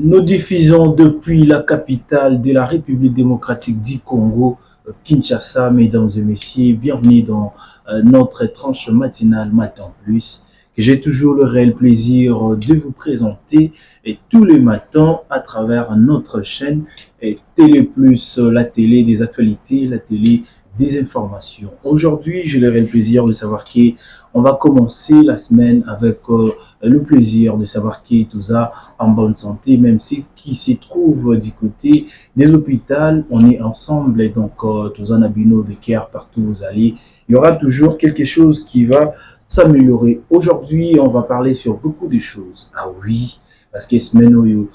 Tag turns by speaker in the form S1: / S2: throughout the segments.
S1: Nous diffusons depuis la capitale de la République démocratique du Congo, Kinshasa. Mesdames et messieurs, bienvenue dans notre tranche matinale Matin Plus, que j'ai toujours le réel plaisir de vous présenter tous les matins à travers notre chaîne Télé Plus, la télé des actualités, la télé des informations. Aujourd'hui, j'ai le réel plaisir de savoir qu'on va commencer la semaine avec le plaisir de savoir qui est tout ça en bonne santé, même si qui se trouve du côté des hôpitaux, on est ensemble et donc tous en abino de care partout où vous allez, il y aura toujours quelque chose qui va s'améliorer. Aujourd'hui, on va parler sur beaucoup de choses. Ah oui, parce que semaine où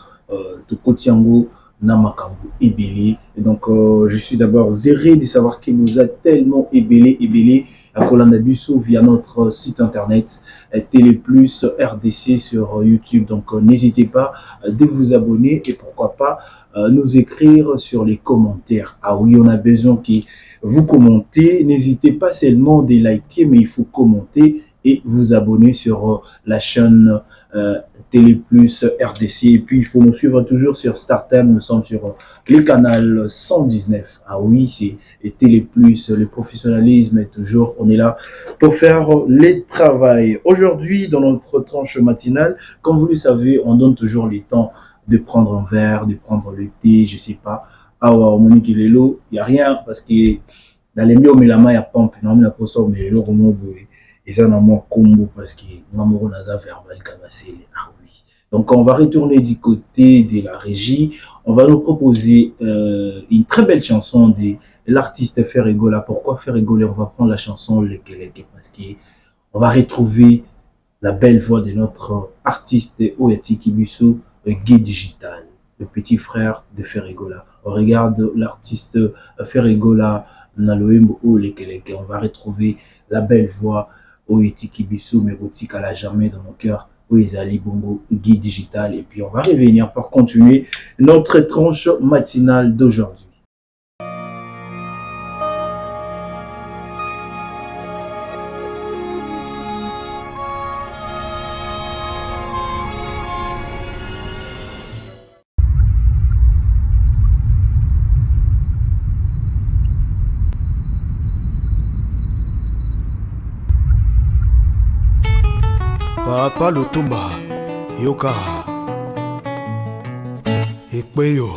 S1: Tokotiango Namakambu ébélé. Et donc, je suis d'abord zéré de savoir qu'il nous a tellement ébélé à Kolandabuso via notre site internet Télé Plus RDC sur YouTube. Donc, n'hésitez pas de vous abonner et pourquoi pas nous écrire sur les commentaires. Ah oui, on a besoin que vous commentez. N'hésitez pas seulement de liker, mais il faut commenter et vous abonner sur la chaîne Télé Plus RDC. Et puis, il faut nous suivre toujours sur StarTime. Nous sommes sur le canal 119. Ah oui, c'est Télé Plus. Le professionnalisme est toujours, on est là pour faire le travail. Aujourd'hui, dans notre tranche matinale, comme vous le savez, on donne toujours le temps de prendre un verre, de prendre le thé, je sais pas. Ah ouais, Monique et Lélo, il n'y a rien parce que dans les mieux, mais la main, il y a pompe. Non, mais la poisson, mais Lélo, et ça, on a moins combo parce que nous avons verbal cabassé. Ah oui. Donc, on va retourner du côté de la régie. On va nous proposer une très belle chanson de l'artiste Ferregola. Pourquoi Ferregola? On va prendre la chanson Lekeleke parce qu'on va retrouver la belle voix de notre artiste Oyati Kibuso, Guide Digital, le petit frère de Ferregola. On regarde l'artiste Ferregola Naloembo ou Lekeleke. On va retrouver la belle voix Oyati Kibuso, mais Otik à la jamais dans mon cœur. Oizali Bongo, Guide Digital. Et puis on va revenir pour continuer notre tranche matinale d'aujourd'hui.
S2: Papa Lutumba, Yoka, Ekweyo,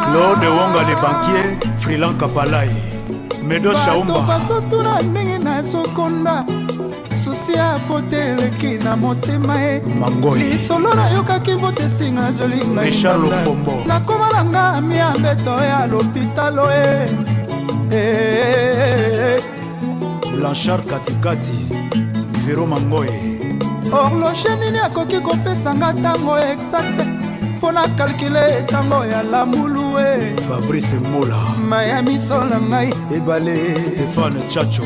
S2: Claude Wonga le banquier, Freelan Kapalai, Medo Shaumba.
S3: Basotuna ndenge na sokonda, susi ya potele kina motema e.
S2: Mangoi,
S3: Lisolo na yokaki vote singa joli ngai.
S2: Richard Lofombo,
S3: Nakoma nanga miambeto ya l'hôpitalo
S2: Blanchard Katikati, Vero Mangoe.
S3: Horloge nini akoki kopesanga tango exacte pona calculer tango ya lamulu e.
S2: Fabrice Mola,
S3: Maya misola ngai ebale
S2: Stéphane Chacho,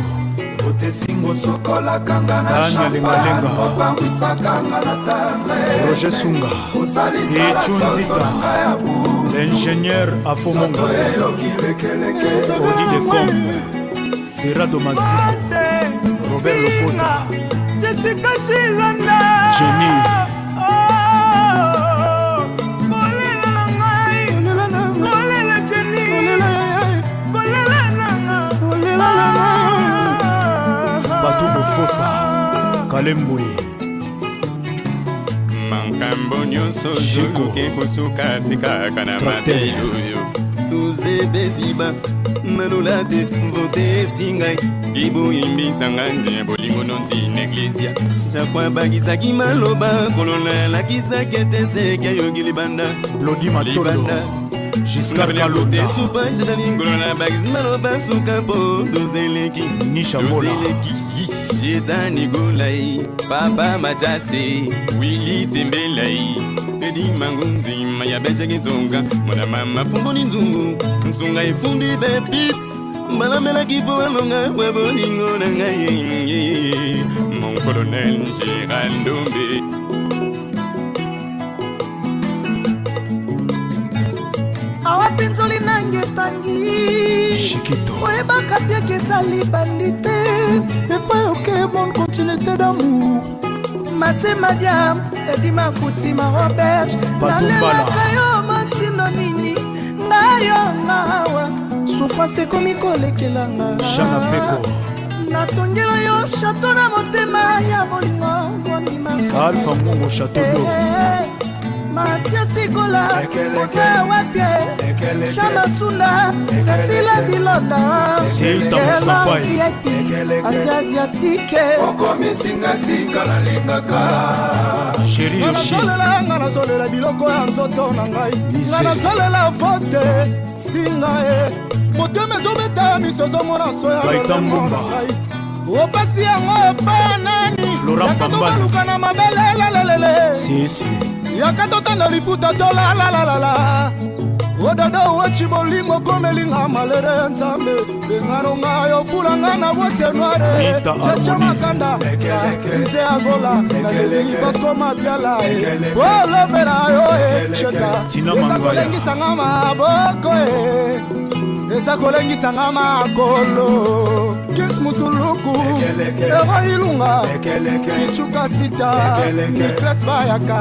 S3: vote singo sokola kanga na
S2: Tanya Lengalenga,
S3: opangwisa kanga na tangre
S2: Roger Sunga, Echunzita, l'ingénieur Afomonga, Odi de Combe, Serrado Maziko, Robert Lopota,
S3: Jessica Chilanda,
S2: Jenny, Batou Bofosa, Kalemboué,
S4: Mankambo nyonso zoluke kosuka sika kana mateyo tuze beziba manolate vote singai ibu imbisanga nje bolingo nonzi neglesia chakwa bagisaki maloba kolona la kisaki teseke yogili banda
S2: Lodi Matondo, Giscard
S4: Kalote
S2: Kalota,
S4: supa chadani kolona bagis maloba suka po dozeleki
S2: Nisha Mola,
S4: Jetani Golai, Papa Majase, Willy Tembelai, Edi Mangunzi, Maya Bechagizonga, Mona Mama Fumboni Zungu, Nsunga Ifundi Bepis, Malamela Kipo Alonga, Weboningo Nangaye, Mon colonel Gérald Dombe.
S3: awapinzoli nange tangi
S2: Chiquito,
S3: oyebaka pieke ezali bandite epai oke bonne continuité d'amour Matima Diam, Edima Koutima Robert, Nalelaka yo Matino Nini, Nayo Nawa, Souffrance comme Kolekilanga,
S2: Jana Peko,
S3: Natongela yo Château na Motema, ya Bolingo,
S2: Alpha Mungo Château.
S3: Mathias Gola, Osa Wapie, Chama Sunda, Cécile Bilonda, Asiatique,
S5: Okomi singa sika na lingaka.
S2: Chéri Yoshi,
S3: Ngana solela biloko ya nzoto na ngai, ngana solela vote, singa motema ezobeta misozo mona soya
S2: Baitambumba,
S3: opasi yango epa nani,
S2: Laurent Pambana,
S3: luka na mabele,
S2: si.
S3: yakatotanda liputa tola la ododo wachi bolingo komelinga malere nzambe bengaronga yo fulanga na wote noire checha makanda nze agola naleli bakoma biala bolo bela yo cheka eza kolengisa maboko eza kolengisa makolo kis musuluku ero ilunga kichuka sita nikles bayaka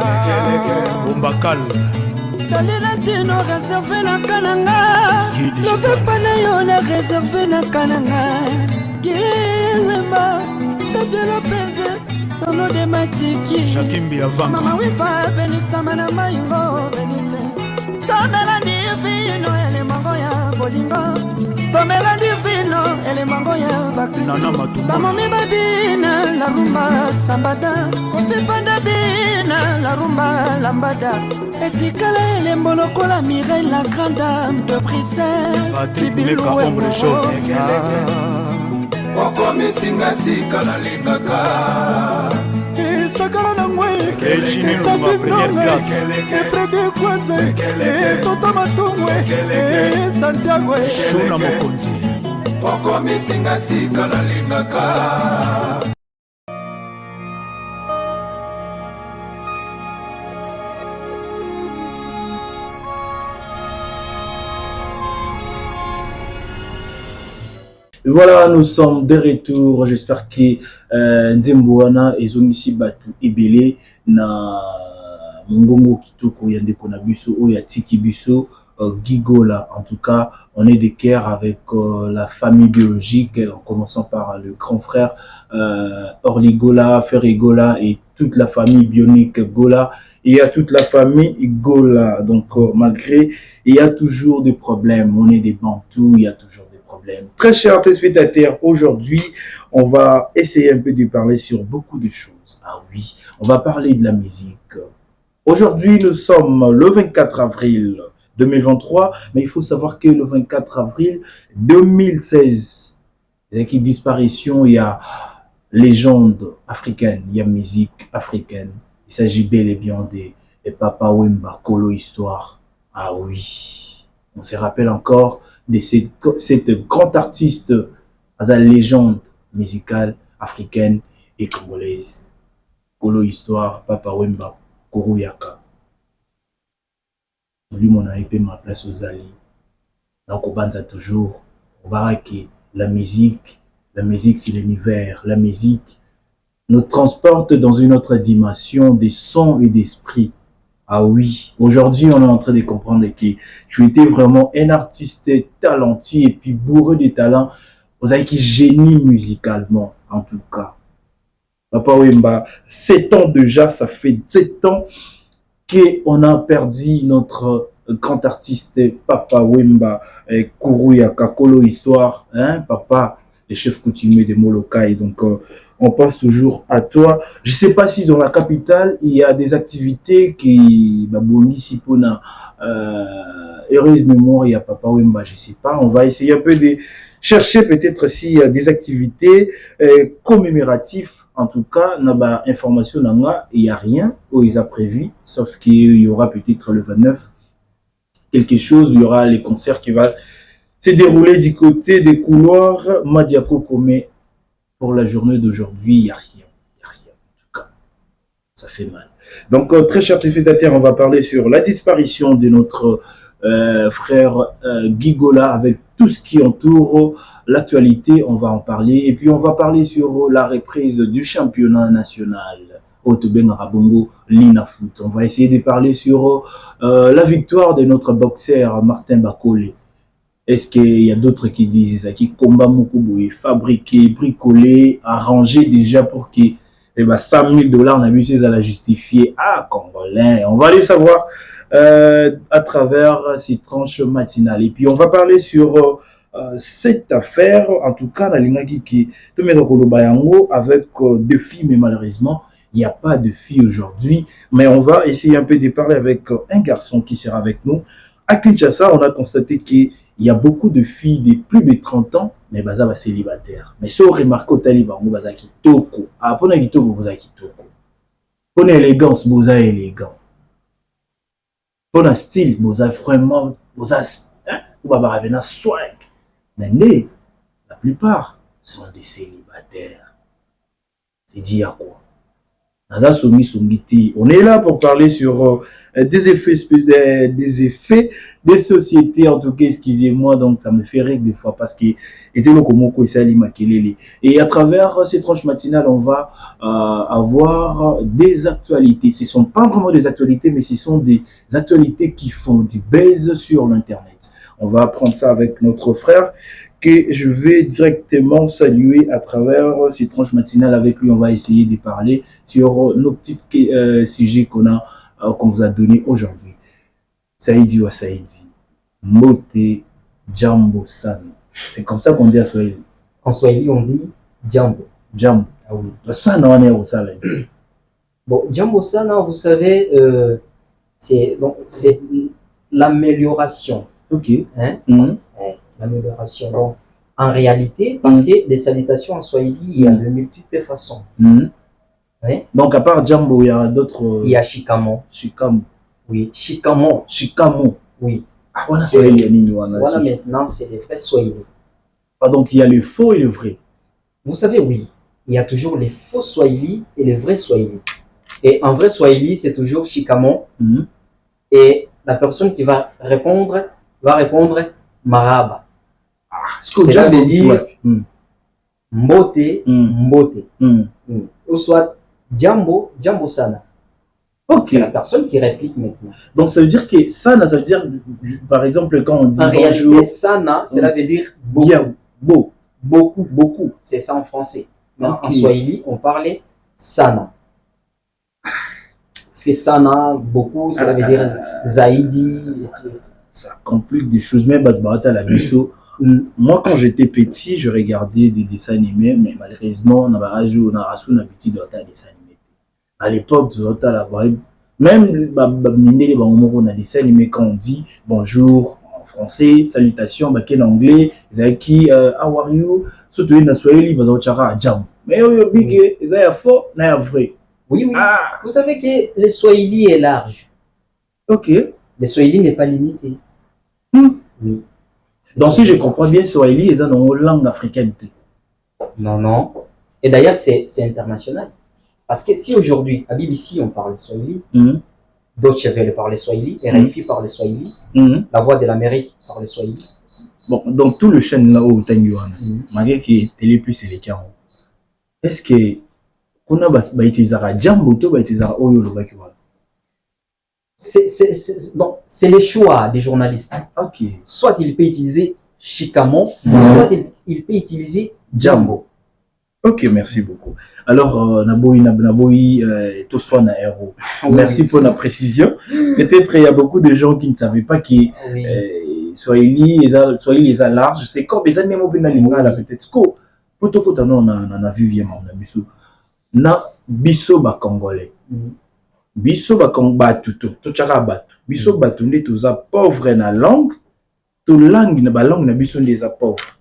S2: Bombakal,
S6: Dalela tino réservé na kananga Love pana yo na réservé na kananga Gilema Savie Lopez Tono de Matiki
S2: Jakimbi Avant,
S6: Mama wifa benisa mana mayungo benite Tomela divino ele mango ya bolingo Tomela divino ele mango ya bakristo
S2: Nana Matumba,
S6: Mamomi babina la rumba sambada Kofi panda bina la rumba lambada Etikala ele mbolokola Mireille la grande dame de Bruxelles
S2: Patrick Meka Ombre Chaud,
S5: Okomi singa sika na lingaka.
S3: sakala na ngwe
S2: Elchini Lumba, première classe,
S3: Efredi Kwanze Toto Matungwe Santiago
S2: Shona Mokonzi,
S5: Okomi singa sika na lingaka.
S1: Et voilà, nous sommes de retour. J'espère que Nzemboana et Zongisi Batu Ebele na Mongongo Kitoko Yandeko na Biso Oya Tiki Biso Gigola. En tout cas, on est d'équerre avec la famille biologique, en commençant par le grand frère Orly Gola, Ferry Gola et toute la famille bionique Gola. Et il y a toute la famille Gola. Donc, malgré, il y a toujours des problèmes. On est des Bantous, il y a toujours des problèmes. Très chers téléspectateurs, aujourd'hui, on va essayer un peu de parler sur beaucoup de choses. Ah oui, on va parler de la musique. Aujourd'hui, nous sommes le 24 avril 2023, mais il faut savoir que le 24 avril 2016, il y a disparition, il y a légende africaine, il y a musique africaine. Il s'agit bel et bien de Papa Wemba, Kolo Histoire. Ah oui, on se rappelle encore de cette grande artiste, la légende musicale africaine et congolaise. Kolo Histoire, Papa Wemba, Koro Yaka. Lui, mon ami, ma place aux alliés. Donc, on banza toujours. On verra que la musique c'est l'univers. La musique nous transporte dans une autre dimension des sons et d'esprit. Ah oui, aujourd'hui, on est en train de comprendre que tu étais vraiment un artiste talentueux et puis bourré de talent. Vous avez qui génie musicalement, en tout cas. Papa Wemba, 7 ans déjà, ça fait 7 ans qu'on a perdu notre grand artiste Papa Wemba, Koro Yaka, Kolo Histoire, hein, papa, le chef coutumier de Molokai. Donc, on pense toujours à toi. Je ne sais pas si dans la capitale, il y a des activités qui... si pour une heureuse mémoire, il y a Papa Wemba, je ne sais pas. On va essayer un peu de chercher peut-être s'il y a des activités commémoratives. En tout cas, il y a information, il n'y a rien où ils ont prévu, sauf qu'il y aura peut-être le 29 quelque chose, il y aura les concerts qui vont se dérouler du côté des couloirs Madiako Kome. Pour la journée d'aujourd'hui, il n'y a rien. Il n'y a rien. En tout cas, ça fait mal. Donc, très chers téléspectateurs, on va parler sur la disparition de notre frère Gigola avec tout ce qui entoure l'actualité. On va en parler. Et puis, on va parler sur la reprise du championnat national. Otoben Rabongo, Lina Foot. On va essayer de parler sur la victoire de notre boxeur Martin Bakole. Est-ce qu'il y a d'autres qui disent ça, qui combat Moukouboui, fabriqué, bricolé, arrangé déjà pour que $100 000 on a vu à la justifier. Ah, Congolais, on va aller savoir à travers ces tranches matinales. Et puis on va parler sur cette affaire, en tout cas, la ligne qui avec deux filles, mais malheureusement, il n'y a pas de filles aujourd'hui. Mais on va essayer un peu de parler avec un garçon qui sera avec nous. À Kinshasa, on a constaté qu'il y a beaucoup de filles de plus de 30 ans, mais baza va célibataire. Mais si on remarque au taliban, baza kitoko. Ah, pour kitoko, baza kitoko. Pour l'élégance, baza élégant. Pour le style, baza vraiment, baza, ou baza revenir swag. Mais la plupart sont des célibataires. C'est dit à quoi? On est là pour parler sur des effets des sociétés, en tout cas, excusez-moi, donc ça me fait rire des fois parce que et à travers ces tranches matinales, on va avoir des actualités. Ce ne sont pas vraiment des actualités, mais ce sont des actualités qui font du buzz sur l'internet. On va apprendre ça avec notre frère que je vais directement saluer à travers ces tranches matinales. Avec lui, on va essayer de parler sur nos petits sujets qu'on vous a donnés aujourd'hui. Saïdi wa Saïdi, Mote Jambo Sana. C'est comme ça qu'on dit à Swahili.
S7: En Swahili, on dit Jambo.
S1: Jambo.
S7: Ah oui.
S1: Sana, on est au salé.
S7: Bon, Jambo Sana, vous savez, c'est l'amélioration.
S1: Ok.
S7: Hein? L'amélioration. Donc, en réalité, parce que les salutations en Swahili, il y a de multiples façons. Ouais.
S1: Donc, à part Jambo, il y a d'autres.
S7: Il y a Shikamo.
S1: Shikamo.
S7: Oui, Shikamo.
S1: Shikamo.
S7: Oui.
S1: Ah, voilà, Swahili.
S7: Voilà, maintenant, c'est les vrais Swahili.
S1: Ah, donc, il y a le faux et le vrai.
S7: Vous savez, oui, il y a toujours les faux Swahili et les vrais Swahili. Et en vrai Swahili, c'est toujours Shikamo. Et la personne qui va répondre Maraba. Cela veut dire Mbote, Mbote. Ou soit Jambo, Jambo Sana.
S1: Okay.
S7: C'est la personne qui réplique maintenant.
S1: Donc ça veut dire que Sana, ça veut dire, par exemple, quand on dit
S7: en
S1: bonjour.
S7: réalité, Sana, cela veut dire beaucoup.
S1: Bien, beau, beaucoup, beaucoup.
S7: C'est ça en français. Mais en Swahili, on parlait Sana. Parce que Sana, beaucoup, cela veut dire Zaidi.
S1: Ça complique des choses, même à la biso. Moi, quand j'étais petit, je regardais des dessins animés, mais malheureusement, on a l'habitude de regarder des dessins animés. À l'époque, même on a des dessins animés quand on dit bonjour en français, salutations en anglais, qui how are you, surtout en swahili, jam. Mais il y a faux, il y a vrai.
S7: Oui, oui. Ah. Vous savez que le swahili est large.
S1: Ok.
S7: Le swahili n'est pas limité. Oui.
S1: Donc, si je comprends bien, Swahili, ils ont une langue africaine.
S7: Non, non. Et d'ailleurs, c'est international. Parce que si aujourd'hui, à BBC, on parle Swahili, Deutsche Welle parle Swahili, RFI parle Swahili, La Voix de l'Amérique parle Swahili.
S1: Bon, donc tout le chaîne là-haut, malgré que Télé Plus et les carreaux, est-ce que on a utilisé Jambo ou utilisé Oyo le
S7: c'est le choix des journalistes.
S1: Okay.
S7: Soit il peut utiliser Shikamo, soit il peut utiliser Jambo.
S1: Ok, merci beaucoup. Alors, Naboui, tout soit na héros. Merci pour la précision. Peut-être il y a beaucoup de gens qui ne savaient pas que Swahili les a large. C'est comme les animaux là peut-être que plutôt que on a vu bien on a biso na biso ba congolais. Biso ba batu to chaka batu biso batu nde toza pauvre na langue to langue na ba langue na biso nde za pauvre.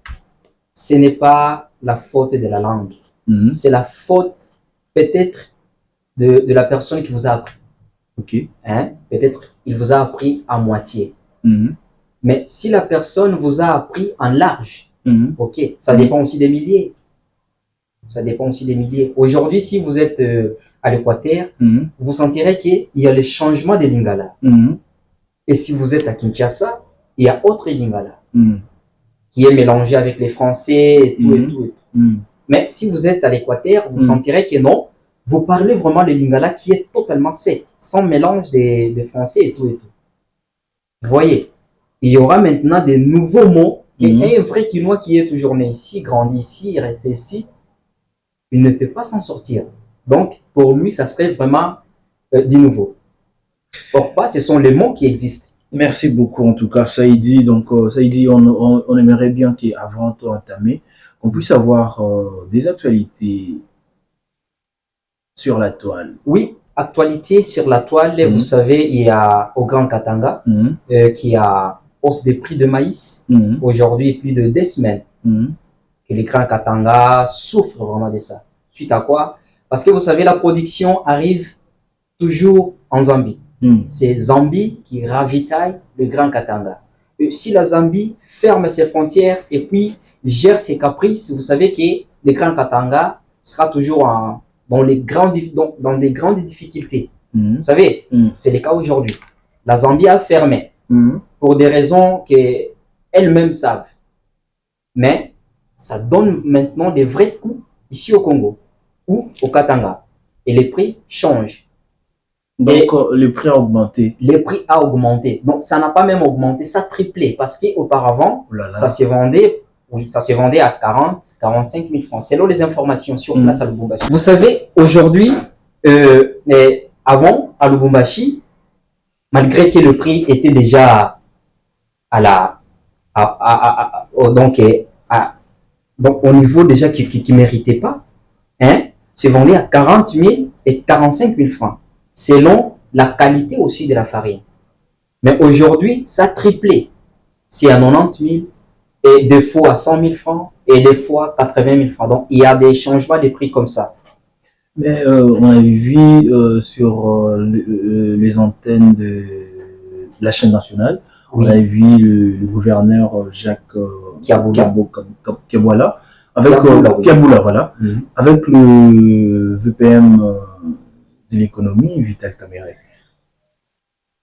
S7: Ce n'est pas la faute de la langue, c'est la faute peut-être de la personne qui vous a appris.
S1: Ok.
S7: Hein? Peut-être il vous a appris à moitié. Mais si la personne vous a appris en large, ok, ça dépend aussi des milliers. Ça dépend aussi des milliers. Aujourd'hui, si vous êtes à l'Équateur, vous sentirez qu'il y a le changement de lingala. Et si vous êtes à Kinshasa, il y a autre lingala qui est mélangé avec les Français et tout et tout. Mais si vous êtes à l'Équateur, vous sentirez que non, vous parlez vraiment le lingala qui est totalement sec, sans mélange de français et tout et tout. Vous voyez, il y aura maintenant des nouveaux mots. Un vrai Quinois qui est toujours né ici, grandi ici, resté ici, il ne peut pas s'en sortir. Donc, pour lui, ça serait vraiment du nouveau. Pourquoi? Ce sont les mots qui existent.
S1: Merci beaucoup en tout cas, Saïdi. Donc, Saïdi, on aimerait bien qu'avant d'entamer, qu'on puisse avoir des actualités sur la toile.
S7: Oui, actualité sur la toile. Vous savez, il y a au Grand Katanga qui a hausse des prix de maïs. Aujourd'hui, plus de 2 semaines que les Grands Katanga souffrent vraiment de ça. Suite à quoi? Parce que vous savez, la production arrive toujours en Zambie. C'est Zambie qui ravitaille le Grand Katanga. Et si la Zambie ferme ses frontières et puis gère ses caprices, vous savez que le Grand Katanga sera toujours dans des grandes difficultés. Vous savez, c'est le cas aujourd'hui. La Zambie a fermé pour des raisons qu'elles-mêmes savent. Mais ça donne maintenant des vrais coups ici au Congo ou au Katanga. Et les prix changent.
S1: Donc, le prix a augmenté.
S7: Le prix a augmenté. Donc, ça n'a pas même augmenté, ça a triplé. Parce qu'auparavant, ça se vendait à 40, 45 000 francs. Selon les informations sur place à Lubumbashi. Vous savez, aujourd'hui, avant, à Lubumbashi, malgré que le prix était déjà donc au niveau déjà qui ne méritait pas, se vendait à 40 000 et 45 000 francs. Selon la qualité aussi de la farine. Mais aujourd'hui, ça a triplé. C'est à 90 000 et des fois à 100 000 francs et des fois 80 000 francs. Donc, il y a des changements de prix comme ça.
S1: Mais on a vu sur les antennes de la chaîne nationale, on a vu le gouverneur Jacques Kiabula, avec avec le VPM de l'économie, Vital Kamerhe.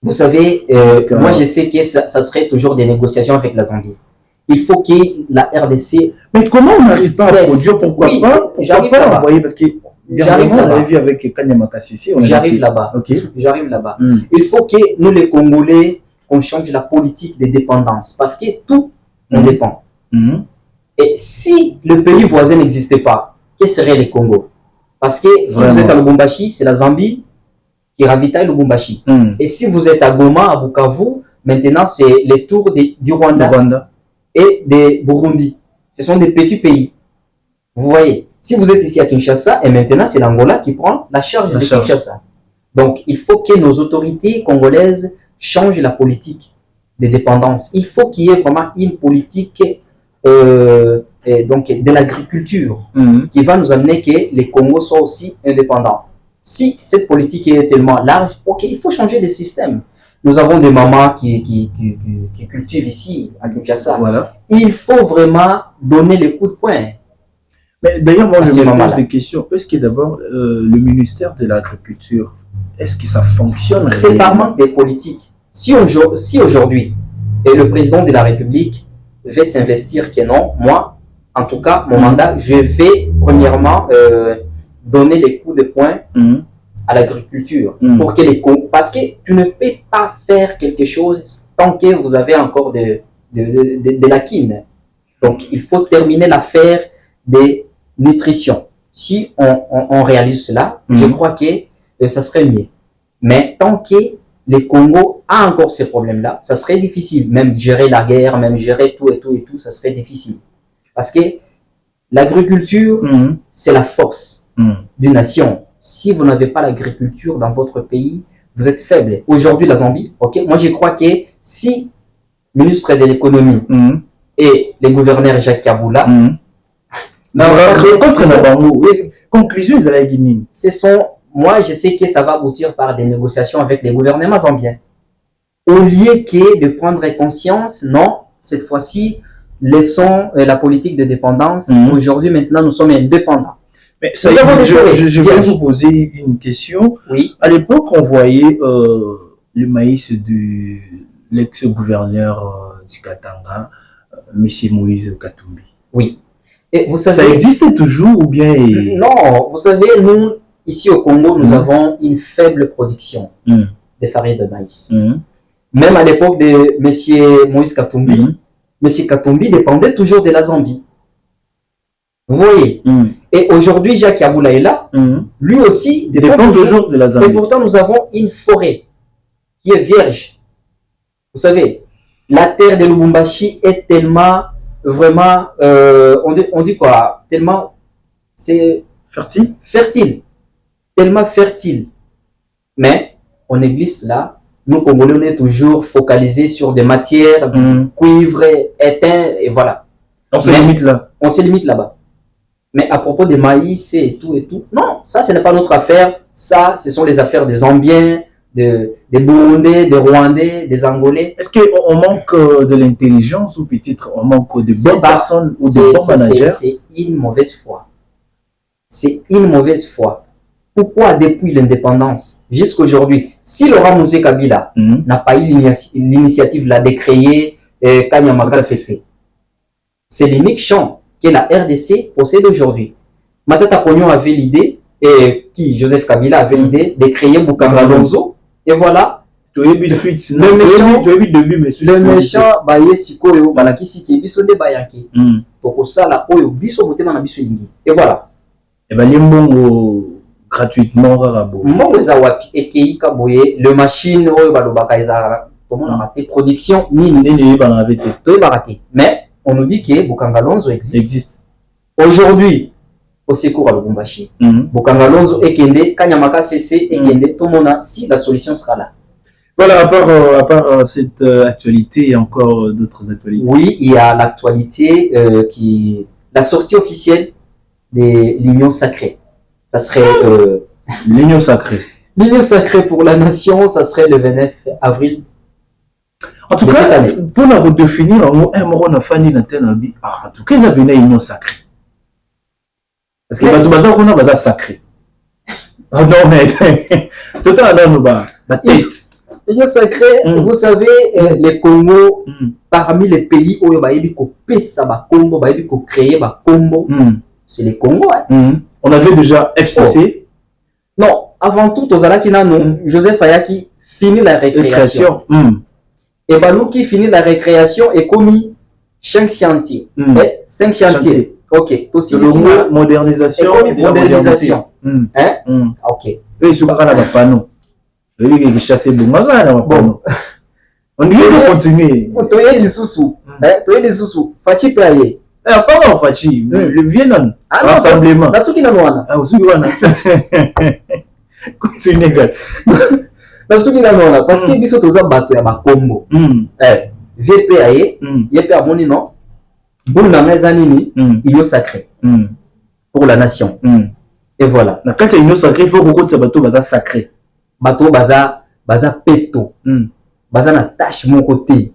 S7: Vous savez, moi je sais que ça serait toujours des négociations avec la Zambie. Il faut que la RDC...
S1: Mais comment on n'arrive pas à produire? Pourquoi pas envoyer? Parce que dernièrement, on avait vu avec Kanyama Kassisi.
S7: J'arrive là-bas. J'arrive là-bas. Il faut que nous les Congolais, qu'on change la politique de dépendance. Parce que tout, on dépend. Et si le pays voisin n'existait pas, que serait le Congo? Parce que si vous êtes à Lubumbashi, c'est la Zambie qui ravitaille Lubumbashi. Et si vous êtes à Goma, à Bukavu, maintenant c'est les tours du Rwanda et de Burundi. Ce sont des petits pays. Vous voyez, si vous êtes ici à Kinshasa, et maintenant c'est l'Angola qui prend la charge de Kinshasa. Donc il faut que nos autorités congolaises changent la politique de dépendance. Il faut qu'il y ait vraiment une politique donc de l'agriculture qui va nous amener que les Congos soient aussi indépendants. Si cette politique est tellement large, il faut changer de système. Nous avons des mamans qui cultivent ici à Kinshasa.
S1: Voilà.
S7: Il faut vraiment donner les coups de poing.
S1: Mais d'ailleurs, moi je me pose des questions. Est-ce que d'abord le ministère de l'Agriculture, est-ce que ça fonctionne?
S7: C'est par manque des politiques. Si aujourd'hui le président de la République veut s'investir, que non, moi, en tout cas, mon mandat, je vais premièrement donner les coups de poing à l'agriculture pour que parce que tu ne peux pas faire quelque chose tant que vous avez encore de lacunes. Donc, il faut terminer l'affaire des nutrition. Si on réalise cela, je crois que ça serait mieux. Mais tant que le Congo a encore ces problèmes-là, ça serait difficile. Même gérer la guerre, même gérer tout, ça serait difficile. Parce que l'agriculture, c'est la force d'une nation. Si vous n'avez pas l'agriculture dans votre pays, vous êtes faible. Aujourd'hui, la Zambie, moi je crois que si le ministre de l'économie et le gouverneur Jacques Kiabula,
S1: conclusion, ils allaient dire
S7: moi, je sais que ça va aboutir par des négociations avec les gouvernements zambiens. Au lieu de prendre conscience, non, cette fois-ci, laissons la politique de dépendance. Aujourd'hui, maintenant, nous sommes indépendants.
S1: Mais ça, je vais vous poser une question.
S7: Oui.
S1: À l'époque, on voyait le maïs de l'ex-gouverneur du Katanga, M. Moïse Katumbi.
S7: Oui. Et vous savez,
S1: ça existe toujours ou bien...
S7: Non, vous savez, nous, ici au Congo, nous avons une faible production de farine de maïs. Même à l'époque de M. Moïse Katumbi, M. Katumbi dépendait toujours de la Zambie. Vous voyez? Et aujourd'hui, Jacques Yaboula est là. Lui aussi dépend toujours de la Zambie. Et pourtant, nous avons une forêt qui est vierge. Vous savez, la terre de Lubumbashi est tellement, vraiment, on dit quoi? Tellement, c'est fertile. Tellement fertile. Mais, on néglige cela. Nous, Congolais, on est toujours focalisés sur des matières, cuivre, étain, et voilà.
S1: On se limite là.
S7: On se limite là-bas. Mais à propos des maïs et tout, non, ça, ce n'est pas notre affaire. Ça, ce sont les affaires des Zambiens, des Burundais, des Rwandais, des Angolais.
S1: Est-ce qu'on manque de l'intelligence ou peut-être on manque de bonnes personnes ou de bons managers?
S7: C'est une mauvaise foi. C'est une mauvaise foi. Pourquoi depuis l'indépendance jusqu'à aujourd'hui, si Laurent Mouzé Kabila n'a pas eu l'initiative là de créer Kanyamaka CC, c'est l'unique champ que la RDC possède aujourd'hui. Matata Pognon avait l'idée, et Joseph Kabila avait l'idée de créer Bukanga Lonzo, et voilà. Le méchant, Baye Sikoyo, Balakisi qui est bisonde Bayanki. Pour ça, là, Oyo, biso motema na biso lingi. Et voilà.
S1: Et bien, les gratuitement rarabo.
S7: Le machine production mais on nous dit que Bukanga Lonzo existe. Aujourd'hui, au secours à Lubumbashi, Bukanga Lonzo est Kende, Kanyamaka CC et Kende, tout le monde, si la solution sera là.
S1: Voilà, à part cette actualité, il y a encore d'autres actualités.
S7: Oui, il y a l'actualité la sortie officielle de l'Union Sacrée. Ça serait
S1: l'Union Sacrée.
S7: L'Union Sacrée pour la nation, ça serait le 29 avril.
S1: En tout cas, pour la redéfinir, en tout cas, ils avaient une Union Sacrée. Parce que on a bazar sacré. Ah non, mais tout à l'heure,
S7: L'Union Sacrée, vous savez, les Congo, parmi les pays où il y a créé Combo, c'est les Congo.
S1: On avait déjà FCC.
S7: Non, avant tout, Joseph Ayaki finit la récréation. Et Balou qui finit la récréation est commis 5 chantiers. 5 chantiers. Ok.
S1: Modernisation.
S7: Modernisation. Ok.
S1: Oui, c'est pas la panneau. Oui, chasser bon. On dit de continuer.
S7: Toye du sous-sous. Toye du sous-sous. Fachi playe.
S1: Pas Fachi. Le Viennon. Rassemblement.
S7: La souki na noana.
S1: Ah, souki wana. C'est une négasse.
S7: La souki na noana. Parce que biso toza bato ya bakombo. VP aye. Yepe amoni non. Boule na meza nini. Union sacrée. Pour la nation. Et voilà.
S1: Quand c'est union sacrée, il faut beaucoup de bateaux baza sacré.
S7: Bateau baza peto. Baza na tâche mon côté.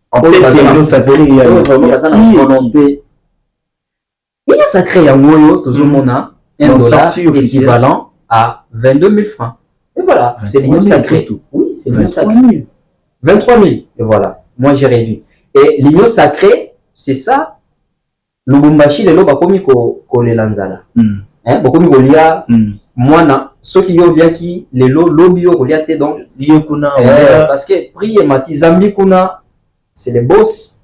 S1: En fait, c'est union sacrée. Il y a
S7: volonté. Union sacrée, il y a moyo, tout le monde a $1 équivalent à 22 000 francs. Et voilà, c'est l'union sacrée. Oui, c'est l'union sacrée. 23 000. Et voilà, moi j'ai réduit. Et l'union sacrée, c'est ça. Lubumbashi, les loba komi ko le lanzala. Bokomi ko lia, moi ceux qui ont bien qui, les lobby au lia te donc. Parce que prier mati zambi kuna, c'est les boss.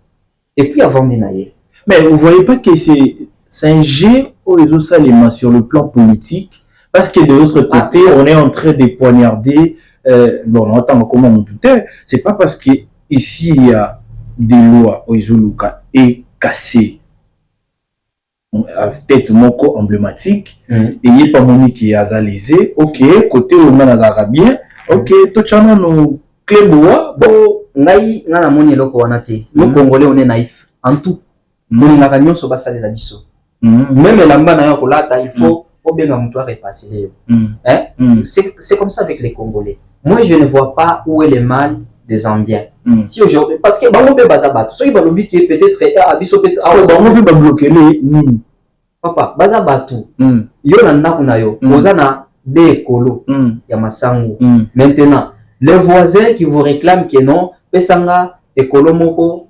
S7: Et puis avant d'inayer.
S1: Mais vous voyez pas que c'est un jet au réseau Salema sur le plan politique, parce que de l'autre côté, on est en train de poignarder. Bon, on entend comment on doutait. C'est pas parce que ici il y a des lois au Izuluka et cassées. Peut-être mon co emblématique. Et il n'y a pas mon qui a zalisé. Ok, côté où on a bien. Ok, tout chana nous cléboa.
S7: Bon, naï nana moni loko wanate. Nous Congolais on est naïf. En tout. Nous n'avons pas ça les abisso. Même l'amba na yokolata, il faut bien moutoir repasser. C'est comme ça avec les Congolais. Moi je ne vois pas où est le mal des Zambiens. Si aujourd'hui, parce que on peut bazabato, ceux qui vont qui est peut-être abisso peut-être.
S1: On peut bloquer les mines.
S7: Papa, bazabato. Yo na nakuna yo. Ozana de kolo ya masango. Maintenant, les voisins qui vous réclament que non, pesanga ekolo moko.